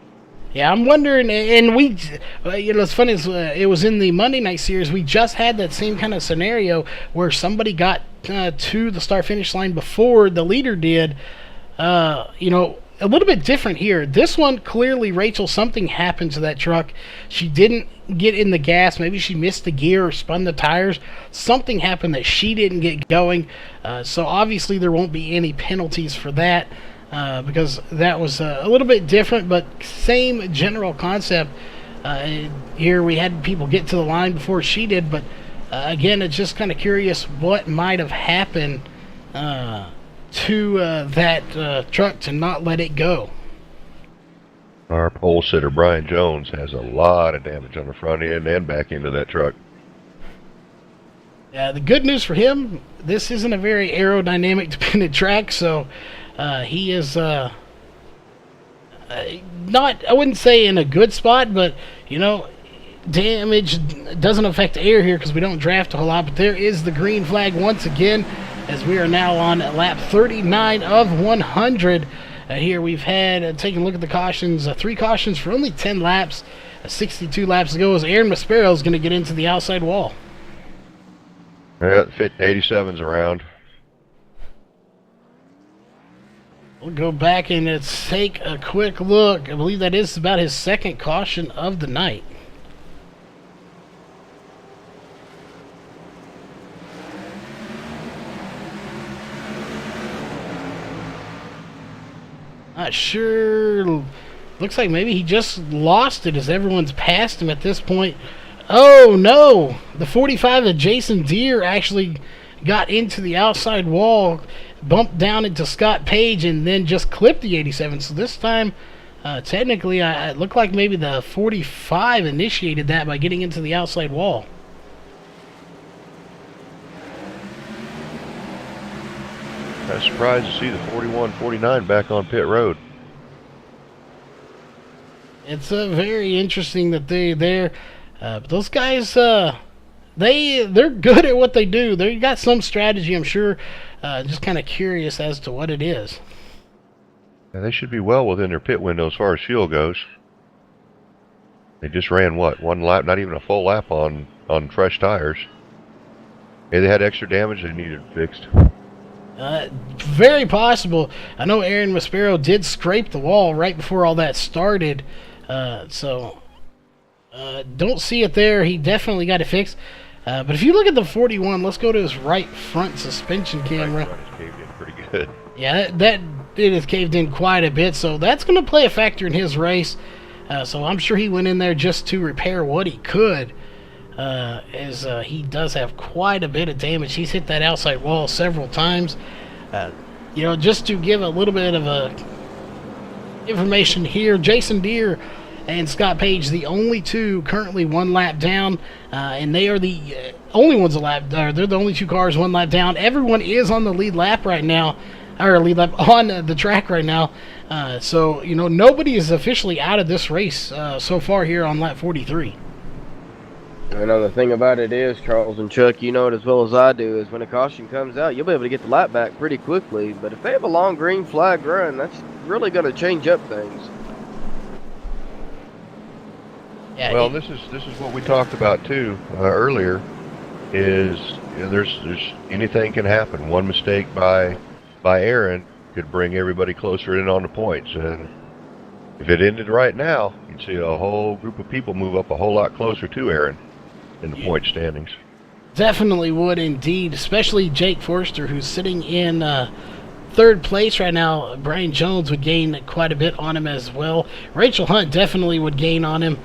Yeah, I'm wondering, and it's funny, it was in the Monday Night Series, we just had that same kind of scenario where somebody got to the start-finish line before the leader did. You know, a little bit different here. This one, clearly, Rachel, something happened to that truck. She didn't get in the gas. Maybe she missed the gear or spun the tires. Something happened that she didn't get going. So obviously there won't be any penalties for that because that was a little bit different, but same general concept. Here we had people get to the line before she did, but again, it's just kind of curious what might have happened to that truck to not let it go. Our pole sitter, Brian Jones, has a lot of damage on the front end and back end of that truck. The good news for him, this isn't a very aerodynamic dependent track, so he is not, I wouldn't say in a good spot, but, you know, damage doesn't affect air here because we don't draft a whole lot, but there is the green flag once again as we are now on lap 39 of 100. Here we've had, taking a look at the cautions, 3 cautions for only 10 laps. 62 laps to go as Aaron Maspero is going to get into the outside wall. Yeah, 87's around. We'll go back and take a quick look. I believe that is about his second caution of the night. Not sure. Looks like maybe he just lost it as everyone's passed him at this point. Oh no! The 45 of Jason Deere actually got into the outside wall, bumped down into Scott Page, and then just clipped the 87. So this time, technically, it looked like maybe the 45 initiated that by getting into the outside wall. I was surprised to see the 41-49 back on pit road. It's very interesting that they're there. But those guys, they're good at what they do. They got some strategy, I'm sure. Just kind of curious as to what it is. Yeah, they should be well within their pit window as far as fuel goes. They just ran, what, 1 lap, not even a full lap on fresh tires. Maybe they had extra damage they needed fixed. Very possible. I know Aaron Maspero did scrape the wall right before all that started. So don't see it there. He definitely got it fixed. But if you look at the 41, let's go to his right front suspension camera. Right front is caved in pretty good. Yeah, that it is caved in quite a bit. So that's going to play a factor in his race. So I'm sure he went in there just to repair what he could. As he does have quite a bit of damage. He's hit that outside wall several times. You know, just to give a little bit of information here, Jason Deere and Scott Page, the only two currently 1 lap down, and they are the only ones they're the only 2 cars 1 lap down. Everyone is on the lead lap right now, or lead lap on the track right now. So, you know, nobody is officially out of this race so far here on lap 43. Another thing about it is, Charles and Chuck, you know it as well as I do, is when a caution comes out, you'll be able to get the lap back pretty quickly. But if they have a long green flag run, that's really going to change up things. Yeah, Well, this is what we talked about too earlier. Is, you know, there's anything can happen. One mistake by Aaron could bring everybody closer in on the points, and if it ended right now, you'd see a whole group of people move up a whole lot closer to Aaron in the point standings. Definitely would indeed, especially Jake Forster, who's sitting in 3rd place right now. Brian Jones would gain quite a bit on him as well. Rachel Hunt definitely would gain on him.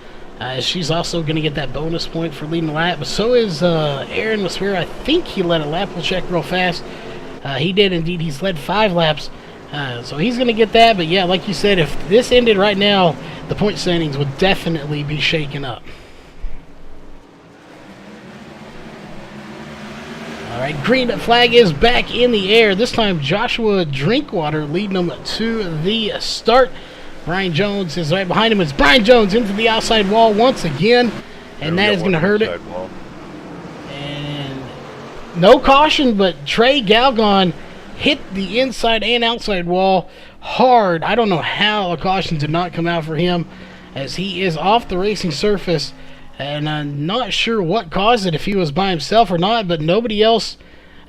She's also going to get that bonus point for leading the lap. But so is Aaron Maspero. I think he led a lap. We'll check real fast. He did indeed. He's led 5 laps. So he's going to get that. But yeah, like you said, if this ended right now, the point standings would definitely be shaken up. Alright, green flag is back in the air. This time Joshua Drinkwater leading them to the start. Brian Jones is right behind him. It's Brian Jones into the outside wall once again. And that is going to hurt it. Wall. And no caution, but Trey Galgon hit the inside and outside wall hard. I don't know how a caution did not come out for him, as he is off the racing surface. And I'm not sure what caused it, if he was by himself or not, but nobody else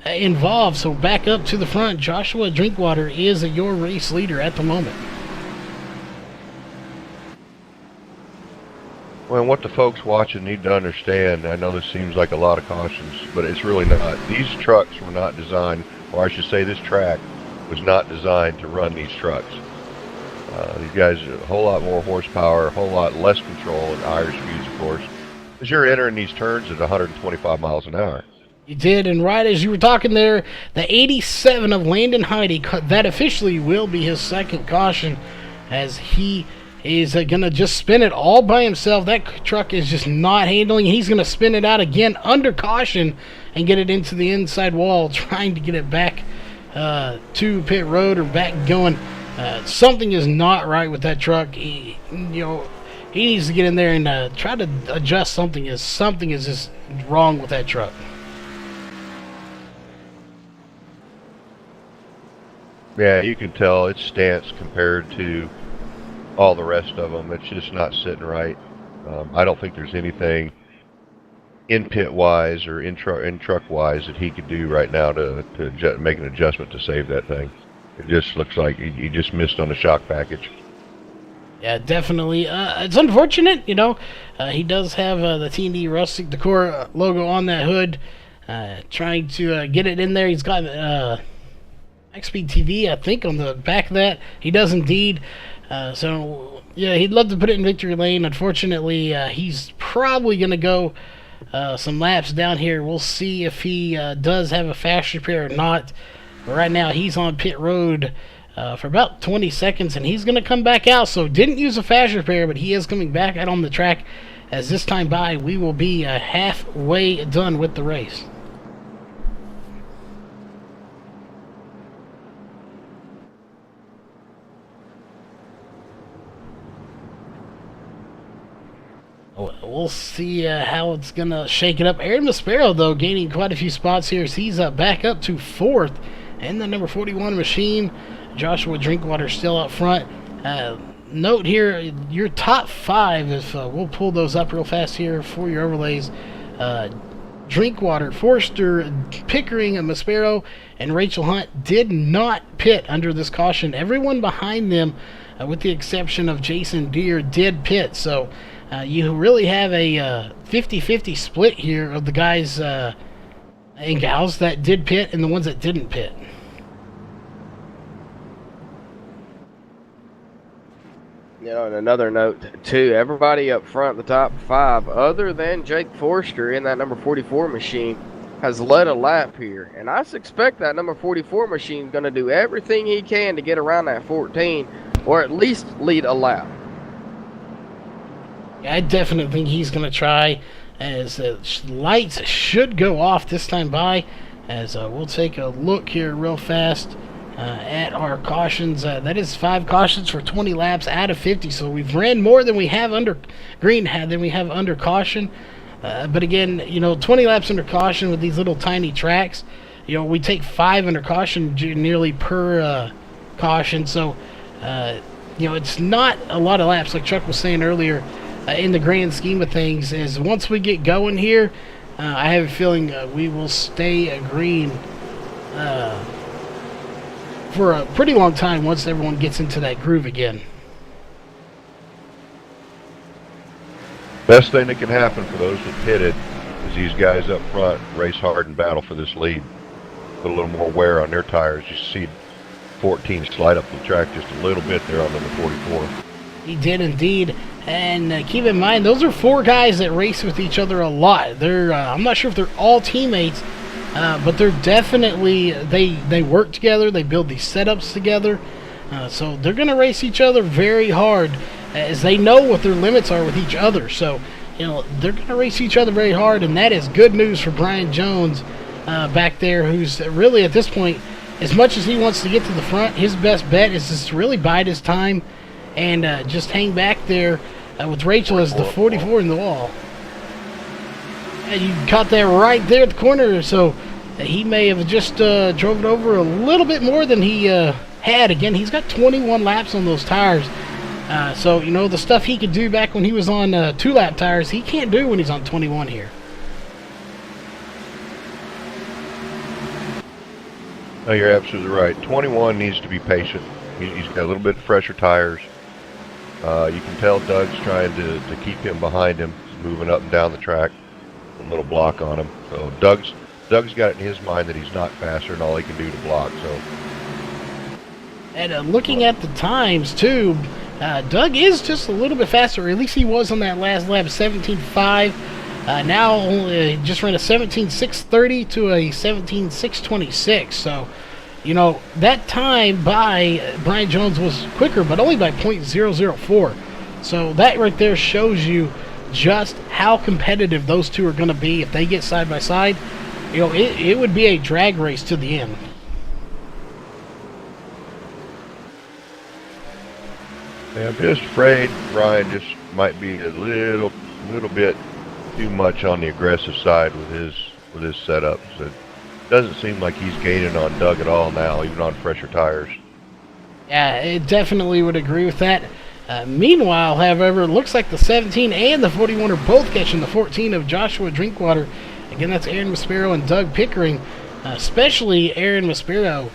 involved. So back up to the front. Joshua Drinkwater is your race leader at the moment. Well, what the folks watching need to understand, I know this seems like a lot of cautions, but it's really not. These trucks were not designed, or I should say this track was not designed to run these trucks. These guys are a whole lot more horsepower, a whole lot less control at higher speeds, of course, because you're entering these turns at 125 miles an hour. You did, and right as you were talking there, the 87 of Landon Heide, that officially will be his second caution, as he is going to just spin it all by himself. That truck is just not handling. He's going to spin it out again under caution and get it into the inside wall, trying to get it back to pit road or back going. Something is not right with that truck. He needs to get in there and try to adjust something. Something is just wrong with that truck. Yeah, you can tell its stance compared to all the rest of them. It's just not sitting right. I don't think there's anything in pit wise or in truck wise that he could do right now to make an adjustment to save that thing. It just looks like he just missed on the shock package. Yeah, definitely. It's unfortunate, he does have the TND Rustic Decor logo on that hood. Trying to get it in there. He's got MaxSpeedTV, I think, on the back of that. He does indeed. So, yeah, he'd love to put it in victory lane. Unfortunately, he's probably going to go some laps down here. We'll see if he does have a fast repair or not. But right now, he's on pit road for about 20 seconds, and he's going to come back out. So, didn't use a fast repair, but he is coming back out on the track. As this time by, we will be halfway done with the race. We'll see how it's going to shake it up. Aaron Maspero, though, gaining quite a few spots here. So he's back up to 4th. And the number 41 machine, Joshua Drinkwater, still up front. Note here, your top 5, if we'll pull those up real fast here for your overlays. Drinkwater, Forster, Pickering, Maspero, and Rachel Hunt did not pit under this caution. Everyone behind them, with the exception of Jason Deere, did pit. So you really have a 50-50 split here of the guys and gals that did pit and the ones that didn't pit. And another note, too, everybody up front, the top 5, other than Jake Forster in that number 44 machine, has led a lap here. And I suspect that number 44 machine is going to do everything he can to get around that 14, or at least lead a lap. I definitely think he's going to try, as the lights should go off this time by, as we'll take a look here real fast at our cautions. That is 5 cautions for 20 laps out of 50, so we've ran more than we have under green than we have under caution. But again, 20 laps under caution with these little tiny tracks, we take 5 under caution nearly per caution, so it's not a lot of laps, like Chuck was saying earlier. In the grand scheme of things, is once we get going here, I have a feeling we will stay green for a pretty long time once everyone gets into that groove again. Best thing that can happen for those that pitted is these guys up front race hard and battle for this lead. Put a little more wear on their tires. You see 14 slide up the track just a little bit there on number 44. He did indeed. And keep in mind, those are 4 guys that race with each other a lot. They're I'm not sure if they're all teammates, but they're definitely, they work together. They build these setups together. So they're going to race each other very hard, as they know what their limits are with each other. So, they're going to race each other very hard, and that is good news for Brian Jones back there, who's really at this point, as much as he wants to get to the front, his best bet is just to really bide his time and just hang back there with Rachel as the 44 in the wall. And you caught that right there at the corner, so he may have just drove it over a little bit more than he had. Again, he's got 21 laps on those tires. So, the stuff he could do back when he was on 2-lap tires, he can't do when he's on 21 here. No, you're absolutely right. 21 needs to be patient. He's got a little bit fresher tires. You can tell Doug's trying to keep him behind him, moving up and down the track. A little block on him. So Doug's got it in his mind that he's not faster and all he can do to block. So. And looking at the times too, Doug is just a little bit faster. Or at least he was on that last lap, 17.5. Now just ran a 17.630 to a 17.626. So, you know, that time by Brian Jones was quicker, but only by 0.004. So that right there shows you just how competitive those two are going to be if they get side by side. You know, it would be a drag race to the end. Yeah, I'm just afraid Brian just might be a little bit too much on the aggressive side with his setup. So it doesn't seem like he's gaining on Doug at all now, even on fresher tires. Yeah, it definitely would agree with that. Meanwhile, however, it looks like the 17 and the 41 are both catching the 14 of Joshua Drinkwater. Again, that's Aaron Maspero and Doug Pickering, especially Aaron Maspero.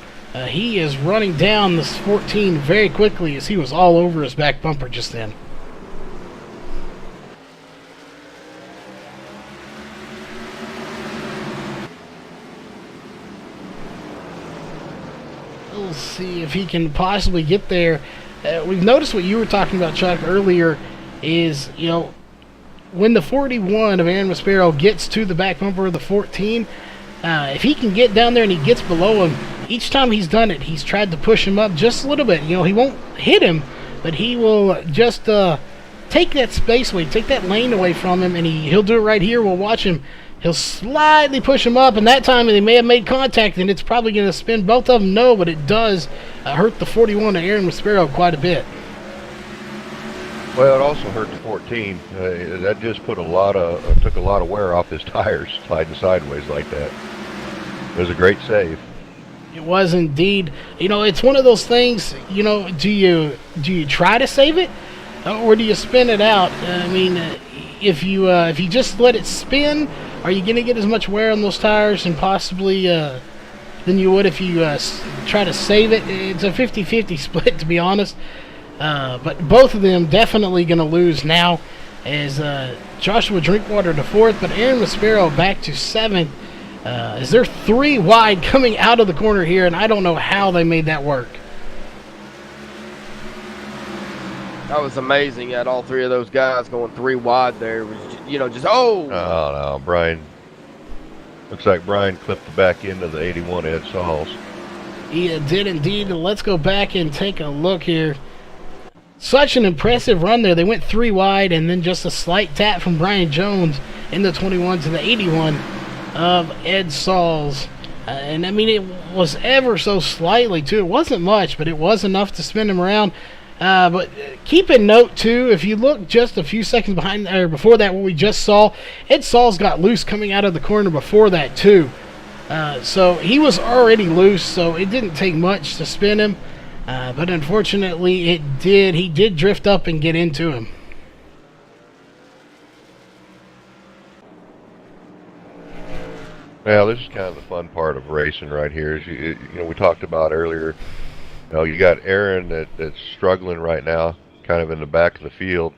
He is running down this 14 very quickly as he was all over his back bumper just then. We'll see if he can possibly get there. We've noticed what you were talking about, Chuck, earlier is, you know, when the 41 of Aaron Maspero gets to the back bumper of the 14, if he can get down there and he gets below him, each time he's done it, he's tried to push him up just a little bit. You know, he won't hit him, but he will just take that space away, take that lane away from him, and he'll do it right here. We'll watch him. He'll slightly push him up, and that time they may have made contact, and it's probably going to spin both of them. No, but it does hurt the 41 of Aaron Maspero quite a bit. Well, it also hurt the 14. That just put took a lot of wear off his tires, sliding sideways like that. It was a great save. It was indeed. You know, it's one of those things. You know, do you try to save it, or do you spin it out? I mean, if you just let it spin, are you going to get as much wear on those tires and possibly than you would if you try to save it? It's a 50-50 split, to be honest. But both of them definitely going to lose now, as Joshua Drinkwater to 4th, but Aaron Maspero back to 7th. As they're 3 wide coming out of the corner here, and I don't know how they made that work. That was amazing. You had all 3 of those guys going 3 wide there. It was, you know, just Oh no, Brian. Looks like Brian clipped the back end of the 81 Ed Sauls. He did indeed. Let's go back and take a look here. Such an impressive run there. They went 3 wide, and then just a slight tap from Brian Jones in the 21 to the 81 of Ed Sauls. And I mean, it was ever so slightly too. It wasn't much, but it was enough to spin him around. But keep in note too, if you look just a few seconds behind or before that, what we just saw, Ed Sauls got loose coming out of the corner before that too. So he was already loose, so it didn't take much to spin him. But unfortunately, it did. He did drift up and get into him. Well, this is kind of the fun part of racing right here. Is you know, we talked about earlier. You know, you got Aaron that's struggling right now, kind of in the back of the field,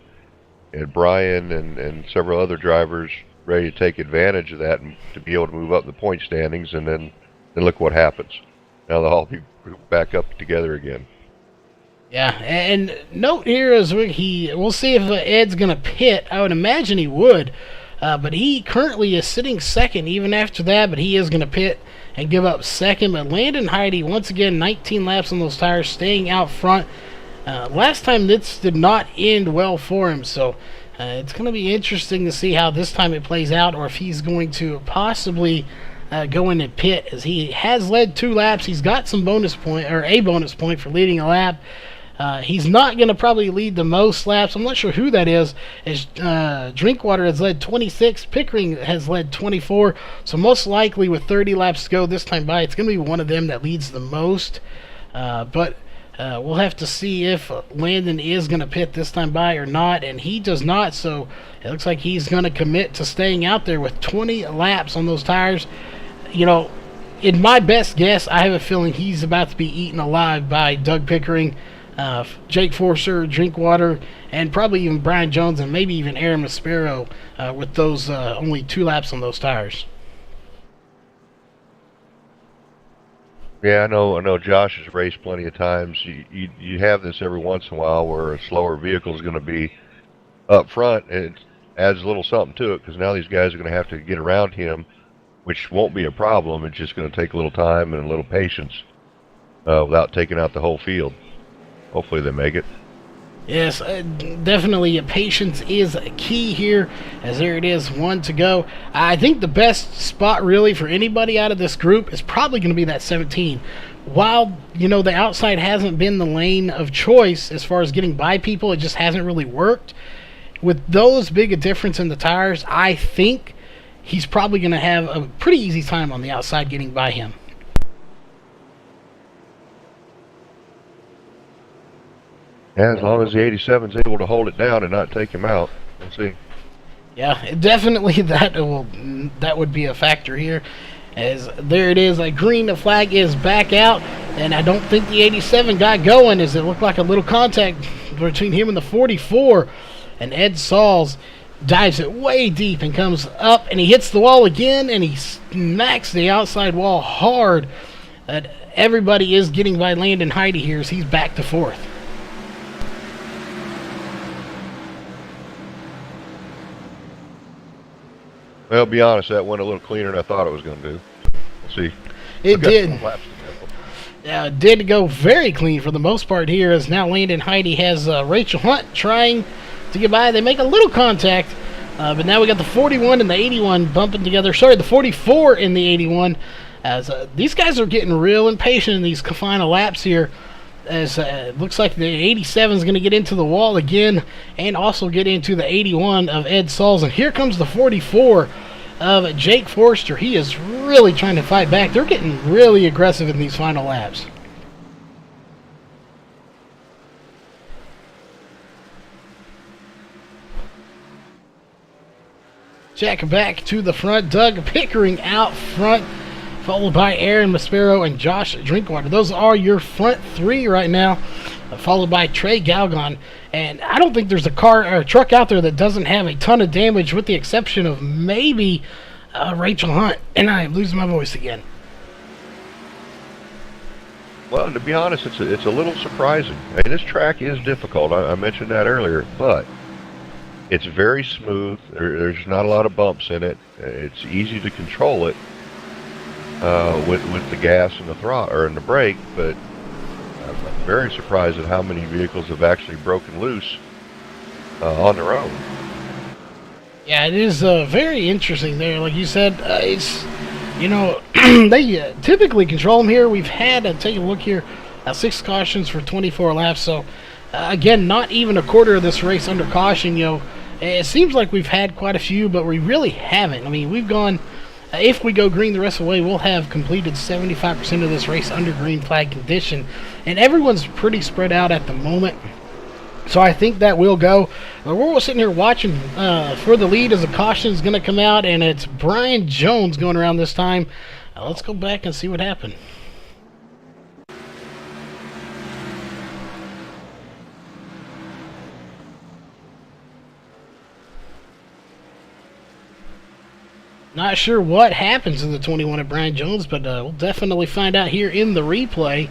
and Brian and several other drivers ready to take advantage of that and to be able to move up the point standings. And then look what happens. Now they'll all be back up together again. Yeah, and note here is we'll see if Ed's going to pit. I would imagine he would. But he currently is sitting second even after that, but he is going to pit and give up second. But Landon Heide, once again, 19 laps on those tires, staying out front. Last time this did not end well for him, so it's going to be interesting to see how this time it plays out, or if he's going to possibly go in and pit, as he has led 2 laps. He's got some bonus point, or a bonus point for leading a lap. He's not going to probably lead the most laps. I'm not sure who that is. As Drinkwater has led 26, Pickering has led 24. So most likely with 30 laps to go this time by, it's going to be one of them that leads the most. But we'll have to see if Landon is going to pit this time by or not. And he does not, so it looks like he's going to commit to staying out there with 20 laps on those tires. You know, in my best guess, I have a feeling he's about to be eaten alive by Doug Pickering, Jake Forster, Drinkwater, and probably even Brian Jones, and maybe even Aaron Maspero with those only 2 laps on those tires. Yeah, I know. Josh has raced plenty of times. You have this every once in a while where a slower vehicle is going to be up front, and it adds a little something to it because now these guys are going to have to get around him, which won't be a problem. It's just going to take a little time and a little patience without taking out the whole field. Hopefully they make it. Yes, definitely patience is key here, as there it is, 1 to go. I think the best spot really for anybody out of this group is probably going to be that 17. While, the outside hasn't been the lane of choice as far as getting by people, it just hasn't really worked. With those big a difference in the tires, I think he's probably going to have a pretty easy time on the outside getting by him. Yeah, as long as the 87's able to hold it down and not take him out. We'll see. Yeah, definitely that would be a factor here. As there it is, a green flag is back out, and I don't think the 87 got going, as it looked like a little contact between him and the 44, and Ed Sauls dives it way deep and comes up, and he hits the wall again, and he smacks the outside wall hard. Everybody is getting by Landon Heide here as he's back to 4th. Well, be honest, that went a little cleaner than I thought it was going to do. We'll see. It did. Yeah, it did go very clean for the most part here, as now Landon Heide has Rachel Hunt trying to get by. They make a little contact, but now we got the 41 and the 81 bumping together. Sorry, the 44 and the 81, as these guys are getting real impatient in these final laps here, as it looks like the 87 is going to get into the wall again and also get into the 81 of Ed Sauls. And here comes the 44 of Jake Forster. He is really trying to fight back. They're getting really aggressive in these final laps. Jack back to the front. Doug Pickering out front, followed by Aaron Maspero and Josh Drinkwater. Those are your front 3 right now, followed by Trey Galgon. And I don't think there's a car or a truck out there that doesn't have a ton of damage, with the exception of maybe Rachel Hunt. And I am losing my voice again. Well, to be honest, it's a little surprising. I mean, this track is difficult. I mentioned that earlier, but it's very smooth. There's not a lot of bumps in it. It's easy to control it with the gas and the throttle or in the brake. But I'm very surprised at how many vehicles have actually broken loose on their own. Yeah, it is very interesting there. Like you said, it's, they typically control them here. We've had, take a look here, 6 cautions for 24 laps. So, again, not even a quarter of this race under caution. It seems like we've had quite a few, but we really haven't. I mean, we've gone, if we go green the rest of the way, we'll have completed 75% of this race under green flag condition. And everyone's pretty spread out at the moment. So I think that will go. We're sitting here watching for the lead as a caution is going to come out, and it's Brian Jones going around this time. Let's go back and see what happened. Not sure what happens to the 21 of Brian Jones, but we'll definitely find out here in the replay.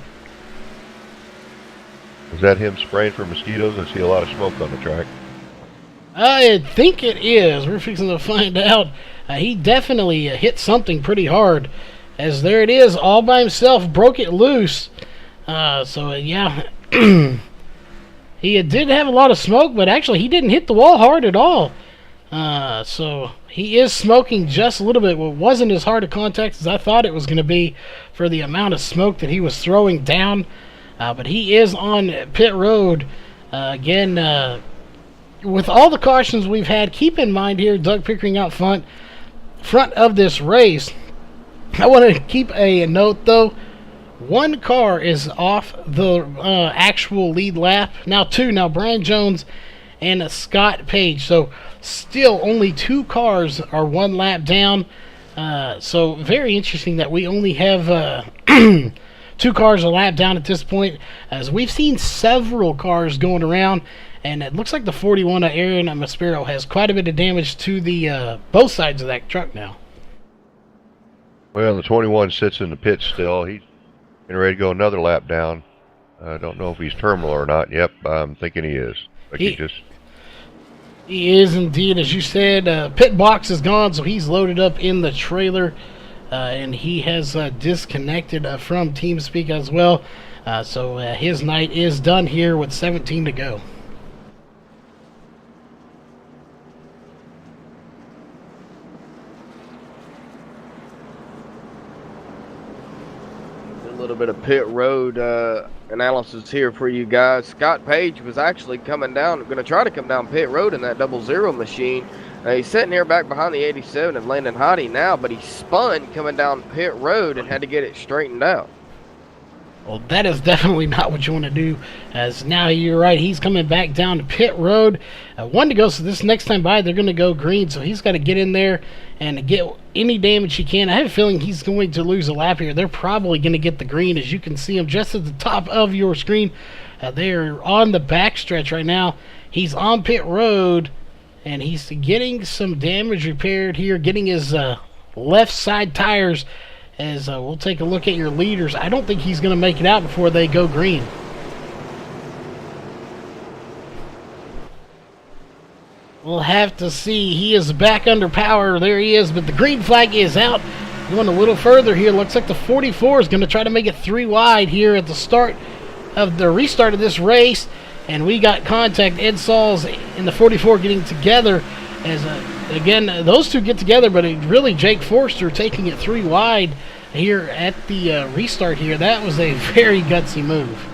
Is that him spraying for mosquitoes? I see a lot of smoke on the track. I think it is. We're fixing to find out. He definitely hit something pretty hard, as there it is, all by himself, broke it loose. Yeah, he did have a lot of smoke, but actually he didn't hit the wall hard at all. So he is smoking just a little bit. It wasn't as hard a contact as I thought it was going to be for the amount of smoke that he was throwing down. But he is on pit road. Again, with all the cautions we've had, keep in mind here, Doug Pickering out front of this race. I want to keep a note, though. 1 car is off the actual lead lap. Now 2. Now Brian Jones and Scott Page. So still only 2 cars are 1 lap down. So very interesting that we only have 2 cars a lap down at this point, as we've seen several cars going around, and it looks like the 41 of Aaron Maspero has quite a bit of damage to the both sides of that truck now. Well, the 21 sits in the pit still. He's getting ready to go another lap down. I don't know if he's terminal or not. Yep, I'm thinking he is. Like He is indeed, as you said. Pit box is gone, so he's loaded up in the trailer, and he has disconnected from TeamSpeak as well. So his night is done here with 17 to go. A little bit of pit road analysis here for you guys. Scott Page was actually going to try to come down pit road in that 00 machine. He's sitting here back behind the 87 of Landon Hottie now, but he spun coming down pit road and had to get it straightened out. Well, that is definitely not what you want to do, as now you're right, he's coming back down to pit road. 1 to go, so this next time by, they're going to go green, so he's got to get in there and get any damage he can. I have a feeling he's going to lose a lap here. They're probably going to get the green, as you can see him just at the top of your screen. They're on the backstretch right now. He's on pit road, and he's getting some damage repaired here, getting his left side tires. As we'll take a look at your leaders. I don't think he's going to make it out before they go green. We'll have to see. He is back under power. There he is, but the green flag is out. Going a little further here. Looks like the 44 is going to try to make it 3 wide here at the start of the restart of this race. And we got contact. Ed Sauls and the 44 getting together. As again, those two get together, but really Jake Forster taking it 3 wide here at the restart here. That was a very gutsy move.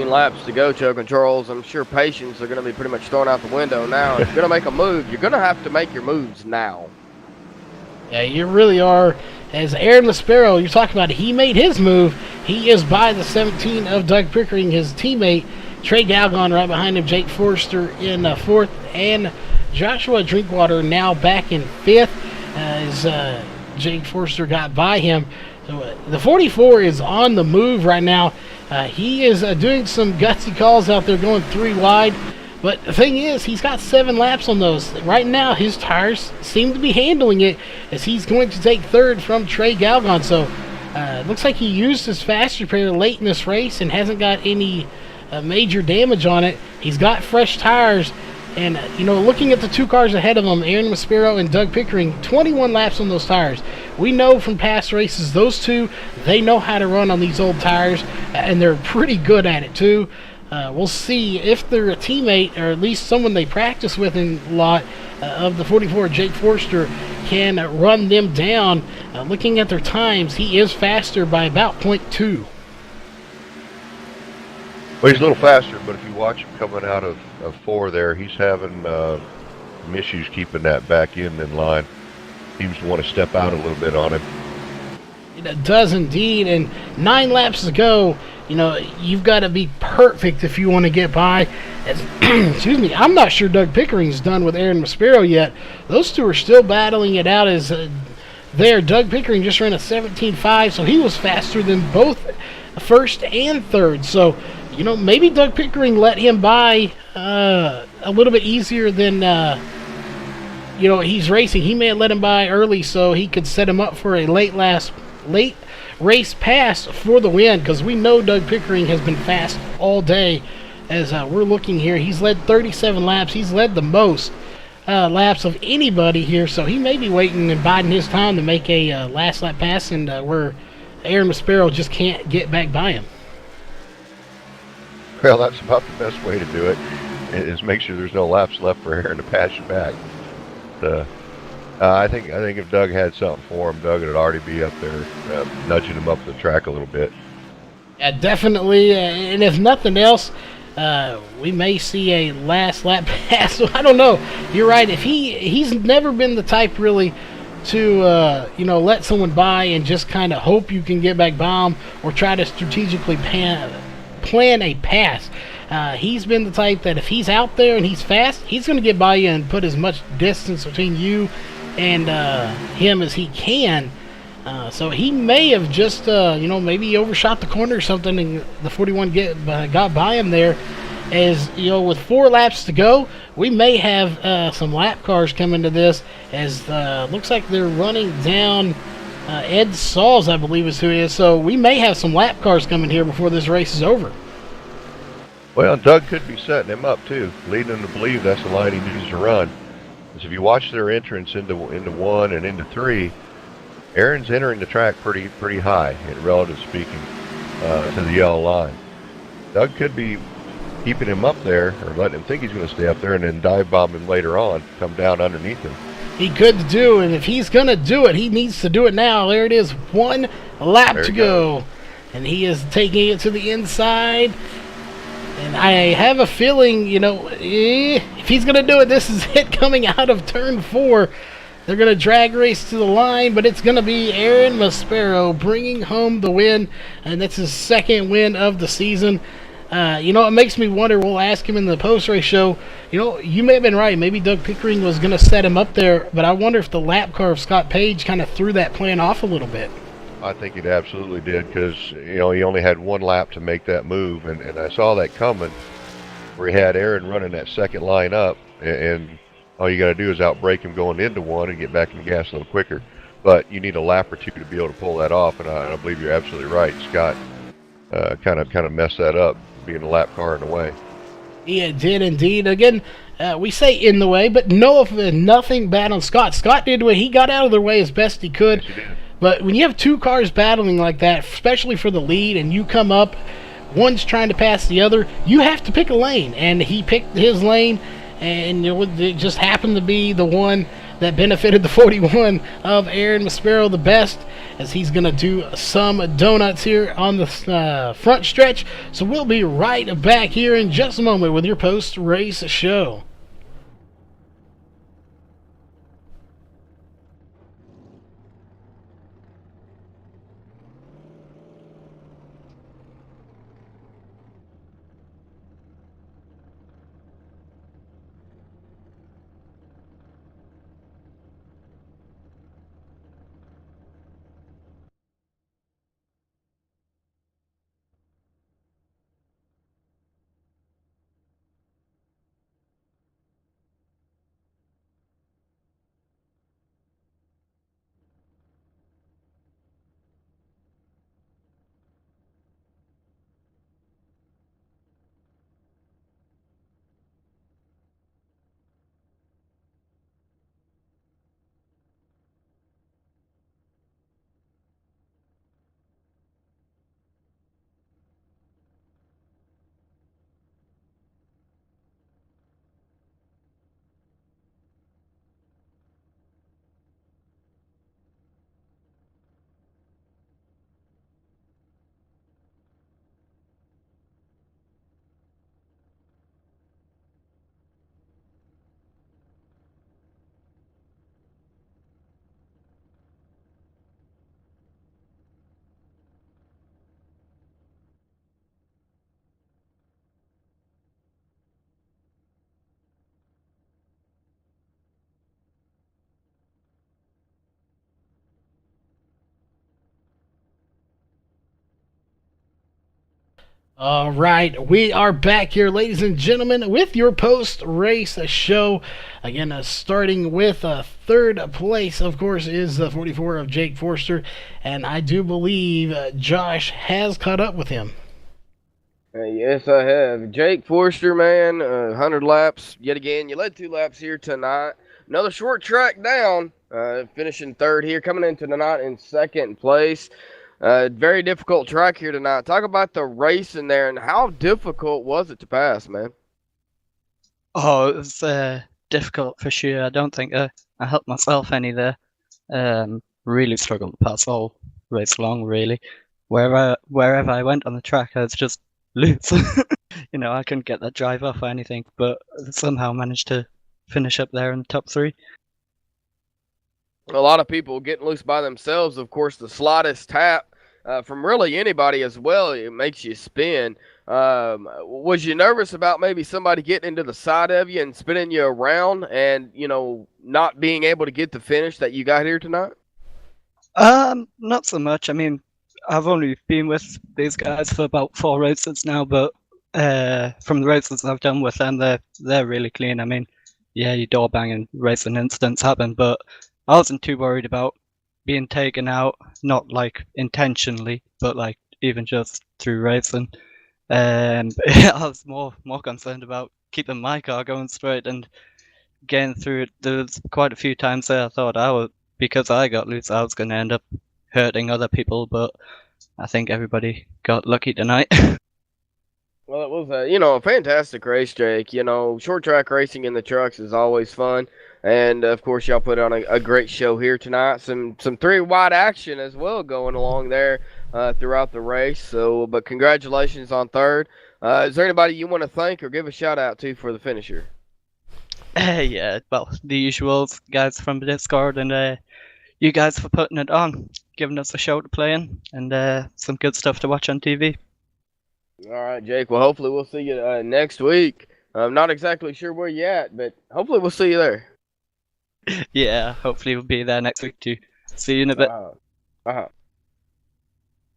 Laps to go, Choke and Charles. I'm sure patience are going to be pretty much thrown out the window now. If you're going to make a move, you're going to have to make your moves now. Yeah, you really are. As Aaron Maspero, you're talking about, he made his move. He is by the 17 of Doug Pickering, his teammate. Trey Galgon right behind him. Jake Forster in 4th. And Joshua Drinkwater now back in 5th as Jake Forster got by him. So the 44 is on the move right now. He is doing some gutsy calls out there, going 3 wide. But the thing is, he's got 7 laps on those. Right now, his tires seem to be handling it, as he's going to take 3rd from Trey Galgon. So it looks like he used his fast repair late in this race and hasn't got any major damage on it. He's got fresh tires. And, looking at the 2 cars ahead of him, Aaron Maspero and Doug Pickering, 21 laps on those tires. We know from past races, those two, they know how to run on these old tires, and they're pretty good at it too. We'll see if they're a teammate, or at least someone they practice with in a lot, of the 44, Jake Forster, can run them down. Looking at their times, he is faster by about 0.2. Well, he's a little faster, but if you watch him coming out of 4 there, he's having some issues keeping that back end in line. Seems to want to step out a little bit on him. It does indeed, and 9 laps to go. You've got to be perfect if you want to get by. Excuse me, I'm not sure Doug Pickering's done with Aaron Maspero yet. Those two are still battling it out as there. Doug Pickering just ran a 17.5, so he was faster than both 1st and 3rd. So, maybe Doug Pickering let him by a little bit easier than, he's racing. He may have let him by early so he could set him up for a late race pass for the win, because we know Doug Pickering has been fast all day. As we're looking here, he's led 37 laps. He's led the most laps of anybody here, so he may be waiting and biding his time to make a last lap pass, and where Aaron Maspero just can't get back by him. Well, that's about the best way to do it, is make sure there's no laps left for Aaron to pass you back. I think if Doug had something for him, Doug would already be up there nudging him up the track a little bit. Yeah, definitely. And if nothing else, we may see a last lap pass. So I don't know. You're right. If he's never been the type really to let someone by and just kind of hope you can get back by him, or try to strategically plan a pass. He's been the type that if he's out there and he's fast, he's going to get by you and put as much distance between you and him as he can. So he may have just, maybe he overshot the corner or something, and the 41 got by him there. As with 4 laps to go, we may have some lap cars come into this, as looks like they're running down Ed Sauls, I believe is who it is. So we may have some lap cars coming here before this race is over. Well, Doug could be setting him up too, leading him to believe that's the line he needs to run. Because if you watch their entrance into 1 and into 3, Aaron's entering the track pretty high, in relative speaking, to the yellow line. Doug could be keeping him up there, or letting him think he's going to stay up there, and then dive bomb him later on, come down underneath him. He could do, and if he's going to do it, he needs to do it now. There it is, 1 lap to go. And he is taking it to the inside. And I have a feeling, if he's going to do it, this is it coming out of turn 4. They're going to drag race to the line, but it's going to be Aaron Maspero bringing home the win, and that's his 2nd win of the season. It makes me wonder, we'll ask him in the post-race show, you may have been right. Maybe Doug Pickering was going to set him up there, but I wonder if the lap car of Scott Page kind of threw that plan off a little bit. I think it absolutely did, because, he only had 1 lap to make that move, and I saw that coming, where he had Aaron running that second line up, and all you got to do is outbrake him going into 1 and get back in the gas a little quicker. But you need a lap or 2 to be able to pull that off, and I believe you're absolutely right. Scott kind of messed that up, being a lap car in the way. Yeah, it did indeed. Again, we say in the way, but nothing bad on Scott. Scott did what he got out of their way as best he could. Yes, he did. But when you have 2 cars battling like that, especially for the lead, and you come up, one's trying to pass the other, you have to pick a lane. And he picked his lane, and it just happened to be the one that benefited the 41 of Aaron Maspero the best, as he's going to do some donuts here on the front stretch. So we'll be right back here in just a moment with your post-race show. All right, we are back here, ladies and gentlemen, with your post-race show. Again, starting with 3rd place, of course, is the 44 of Jake Forster, and I do believe Josh has caught up with him. Yes, I have. Jake Forster, man, 100 laps yet again. You led 2 laps here tonight. Another short track down, finishing 3rd here, coming into tonight in 2nd place. Very difficult track here tonight. Talk about the race in there, and how difficult was it to pass, man? Oh, it was difficult for sure. I don't think I helped myself any there. Really struggled to pass all race long, really. Wherever I went on the track, I was just loose. I couldn't get that drive off or anything, but somehow managed to finish up there in the top 3. a lot of people getting loose by themselves. Of course, the slightest tap from really anybody as well, it makes you spin. Was you nervous about maybe somebody getting into the side of you and spinning you around and, not being able to get the finish that you got here tonight? Not so much. I mean, I've only been with these guys for about 4 races now, but from the races I've done with them, they're really clean. I mean, yeah, your door banging racing incidents happen, but I wasn't too worried about being taken out, not like intentionally, but like even just through racing. I was more concerned about keeping my car going straight and getting through it. There was quite a few times there I thought because I got loose, I was going to end up hurting other people, but I think everybody got lucky tonight. Well, it was a fantastic race, Jake. Short track racing in the trucks is always fun, and of course y'all put on a great show here tonight. Some 3 wide action as well going along there throughout the race. So, but congratulations on third. Is there anybody you want to thank or give a shout out to for the finisher? Yeah, well, the usual guys from the Discord and you guys for putting it on, giving us a show to play in, and some good stuff to watch on TV. All right, Jake. Well, hopefully we'll see you next week. I'm not exactly sure where you're at, but hopefully we'll see you there. Yeah, hopefully we'll be there next week too. See you in a bit. All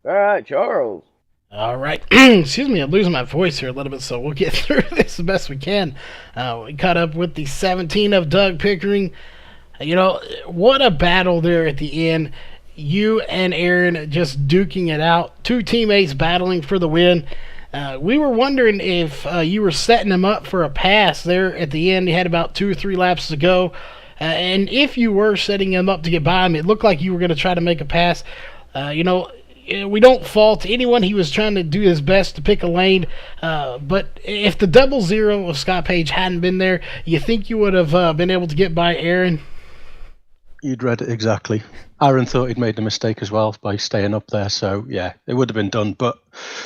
right, Charles. All right. Excuse me, I'm losing my voice here a little bit, so we'll get through this the best we can. We caught up with the 17 of Doug Pickering. What a battle there at the end. You and Aaron just duking it out. 2 teammates battling for the win. We were wondering if you were setting him up for a pass there at the end. You had about 2 or 3 laps to go. And if you were setting him up to get by him, it looked like you were going to try to make a pass. We don't fault anyone. He was trying to do his best to pick a lane. But if the 00 of Scott Page hadn't been there, you think you would have been able to get by Aaron? You'd read it exactly. Aaron thought he'd made the mistake as well by staying up there, so yeah, it would have been done. But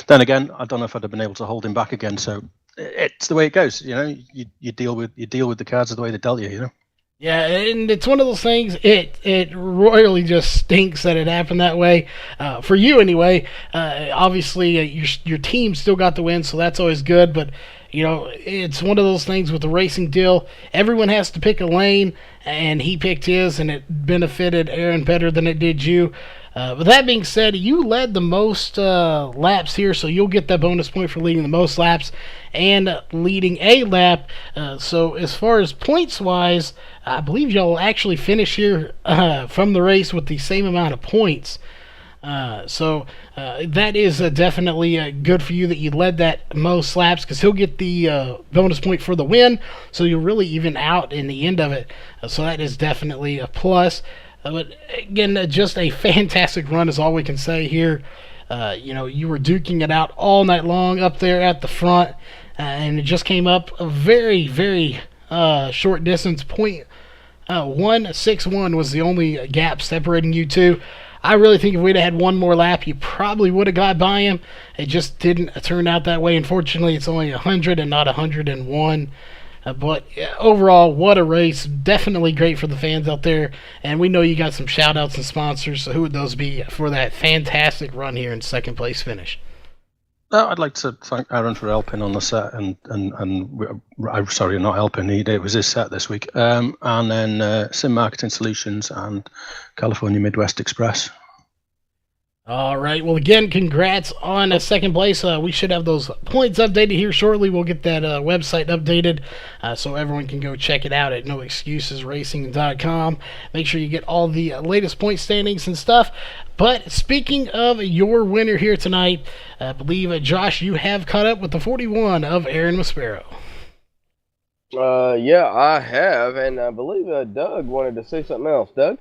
then again, I don't know if I'd have been able to hold him back again. So it's the way it goes, You deal with the cards the way they dealt you, Yeah, and it's one of those things. It royally just stinks that it happened that way for you anyway. Obviously, your team still got the win, so that's always good. But it's one of those things with the racing deal. Everyone has to pick a lane, and he picked his, and it benefited Aaron better than it did you. With that being said, you led the most laps here, so you'll get that bonus point for leading the most laps and leading a lap. So as far as points-wise, I believe y'all actually finish here from the race with the same amount of points. So that is definitely good for you that you led that most laps, because he'll get the bonus point for the win, so you'll really even out in the end of it. So that is definitely a plus. But again, just a fantastic run is all we can say here. You were duking it out all night long up there at the front, and it just came up a very, very short distance. 161 was the only gap separating you two. I really think if we'd have had one more lap, you probably would have got by him. It just didn't turn out that way. Unfortunately, it's only 100 and not 101. But overall, what a race. Definitely great for the fans out there. And we know you got some shout-outs and sponsors. So who would those be for that fantastic run here in second place finish? I'd like to thank Aaron for helping on the set, and I'm sorry, not helping. It was his set this week. And then Sim Marketing Solutions and California Midwest Express. All right. Well, again, congrats on second place. We should have those points updated here shortly. We'll get that website updated so everyone can go check it out at noexcusesracing.com. Make sure you get all the latest point standings and stuff. But speaking of your winner here tonight, I believe, Josh, you have caught up with the 41 of Aaron Maspero. Yeah, I have, and I believe Doug wanted to say something else. Doug?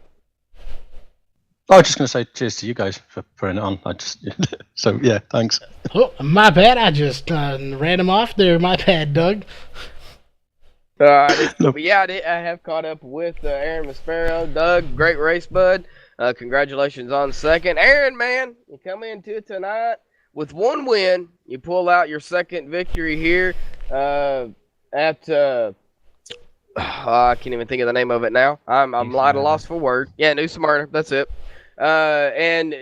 I was just going to say cheers to you guys for putting it on. So yeah, thanks. Oh, my bad. I just ran him off there. My bad, Doug. But yeah, I have caught up with Aaron Maspero. Doug, great race, bud. Congratulations on second. Aaron, man, you come into it tonight with one win. You pull out your second victory here at I can't even think of the name of it now. I'm at a loss for word. Yeah, New Smyrna. That's it. And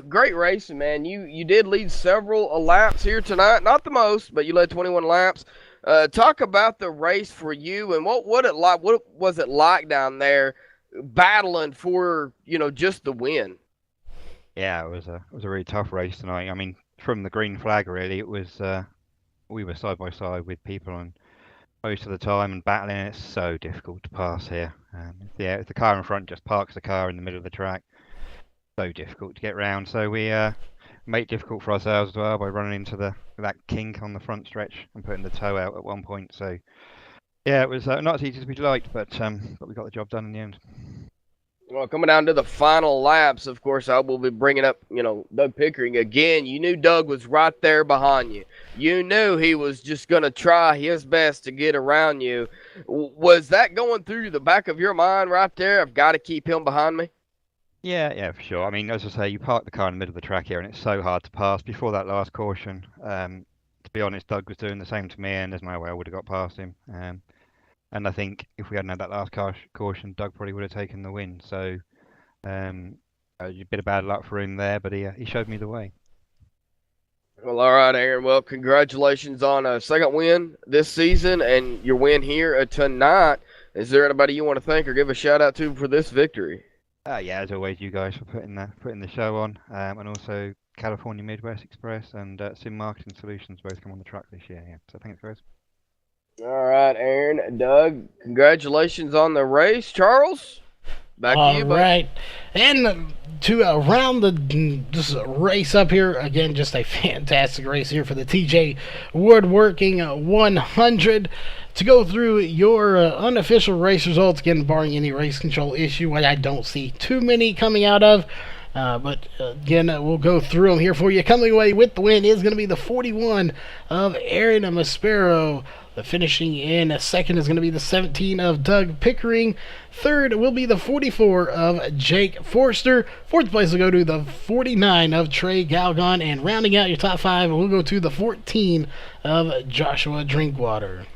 great racing, man. You did lead several laps here tonight. Not the most, but you led 21 laps. Talk about the race for you and what was it like down there, battling for just the win. Yeah, it was a really tough race tonight. I mean, from the green flag, really, it was we were side by side with people on most of the time and battling. It's so difficult to pass here. If the car in front just parks the car in the middle of the track, so difficult to get round. So we made it difficult for ourselves as well by running into that kink on the front stretch and putting the toe out at one point. So yeah, it was not as easy as we'd liked, but we got the job done in the end. Well, coming down to the final laps, of course, I will be bringing up, Doug Pickering again. You knew Doug was right there behind you. You knew he was just going to try his best to get around you. Was that going through the back of your mind right there? I've got to keep him behind me. Yeah, for sure. I mean, as I say, you park the car in the middle of the track here, and it's so hard to pass. Before that last caution, to be honest, Doug was doing the same to me, and there's no way I would have got past him. And I think if we hadn't had that last caution, Doug probably would have taken the win. So a bit of bad luck for him there, but he showed me the way. Well, all right, Aaron. Well, congratulations on a second win this season and your win here tonight. Is there anybody you want to thank or give a shout out to for this victory? Yeah, as always, you guys for putting the show on, and also California Midwest Express and Sim Marketing Solutions both come on the track this year. Yeah, so thanks, guys. All right, Aaron, Doug, congratulations on the race. Charles, back to you. All right, and to round this race up here, again, just a fantastic race here for the TJ Woodworking 100. To go through your unofficial race results, again, barring any race control issue, which I don't see too many coming out of. But again, we'll go through them here for you. Coming away with the win is going to be the 41 of Aaron Maspero. Finishing in second is going to be the 17 of Doug Pickering. Third will be the 44 of Jake Forster. Fourth place will go to the 49 of Trey Galgon. And rounding out your top five, we'll go to the 14 of Joshua Drinkwater.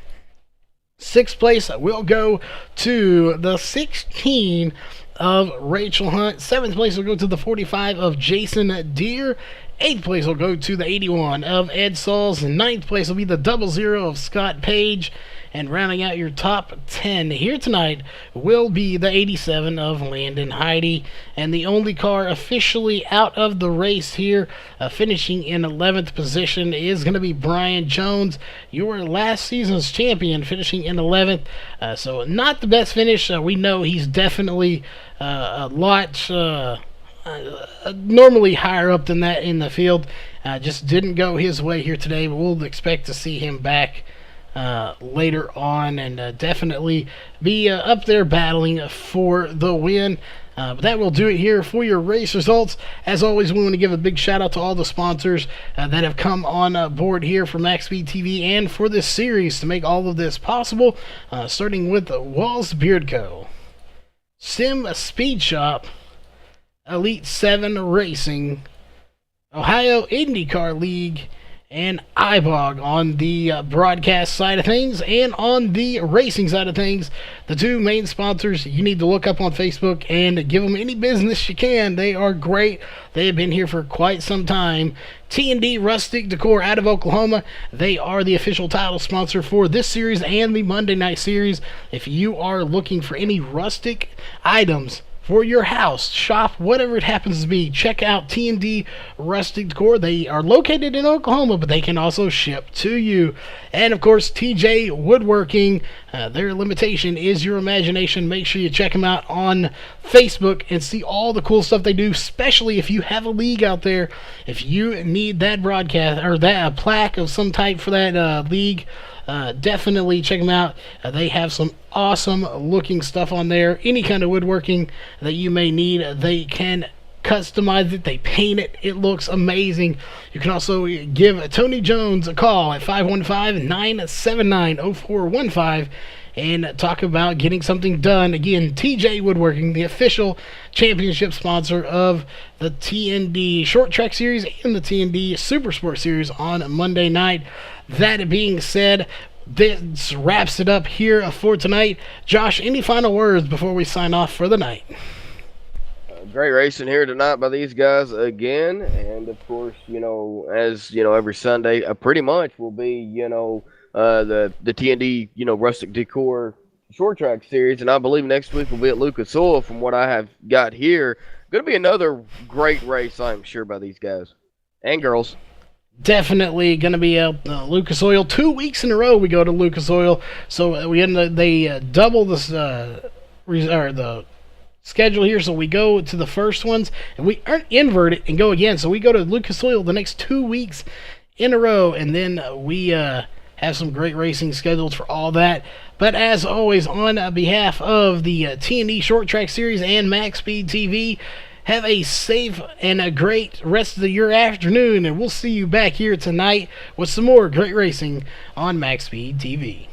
Sixth place will go to the 16 of Rachel Hunt. Seventh place will go to the 45 of Jason Deere. Eighth place will go to the 81 of Ed Sauls. Ninth place will be the 00 of Scott Page. And rounding out your top 10 here tonight will be the 87 of Landon Heidi. And the only car officially out of the race here, finishing in 11th position, is going to be Brian Jones, your last season's champion, finishing in 11th. So not the best finish. We know he's definitely a lot normally higher up than that in the field. Just didn't go his way here today, but we'll expect to see him back later on and definitely be up there battling for the win. But that will do it here for your race results. As always, we want to give a big shout out to all the sponsors that have come on board here for MaxSpeedTV and for this series to make all of this possible, starting with Walls Beard Co., Sim Speed Shop, Elite 7 Racing, Ohio IndyCar League, and iBog on the broadcast side of things. And on the racing side of things, the two main sponsors you need to look up on Facebook and give them any business you can. They are great. They have been here for quite some time. T&D Rustic Decor out of Oklahoma. They are the official title sponsor for this series and the Monday Night Series. If you are looking for any rustic items for your house, shop, whatever it happens to be, check out T&D Rustic Decor. They are located in Oklahoma, but they can also ship to you. And of course, TJ Woodworking, their limitation is your imagination. Make sure you check them out on Facebook and see all the cool stuff they do, especially if you have a league out there. If you need that broadcast or that plaque of some type for that league, definitely check them out. They have some awesome looking stuff on there. Any kind of woodworking that you may need, they can customize it. They paint it. It looks amazing. You can also give Tony Jones a call at 515-979-0415 and talk about getting something done. Again, TJ Woodworking, the official championship sponsor of the TND Short Track Series and the TND Super Sport Series on Monday night. That being said, this wraps it up here for tonight. Josh, any final words before we sign off for the night? Great racing here tonight by these guys again, and of course, as every Sunday, pretty much will be, the TND, Rustic Decor Short Track Series, and I believe next week will be at Lucas Oil. From what I have got here, going to be another great race, I'm sure, by these guys and girls. Definitely going to be Lucas Oil. 2 weeks in a row we go to Lucas Oil, so they double this the schedule here, so we go to the first ones and we invert it and go again, so we go to Lucas Oil the next 2 weeks in a row, and then we have some great racing scheduled for all that. But as always, on behalf of the TND Short Track Series and MaxSpeedTV, have a safe and a great rest of your afternoon, and we'll see you back here tonight with some more great racing on MaxSpeedTV.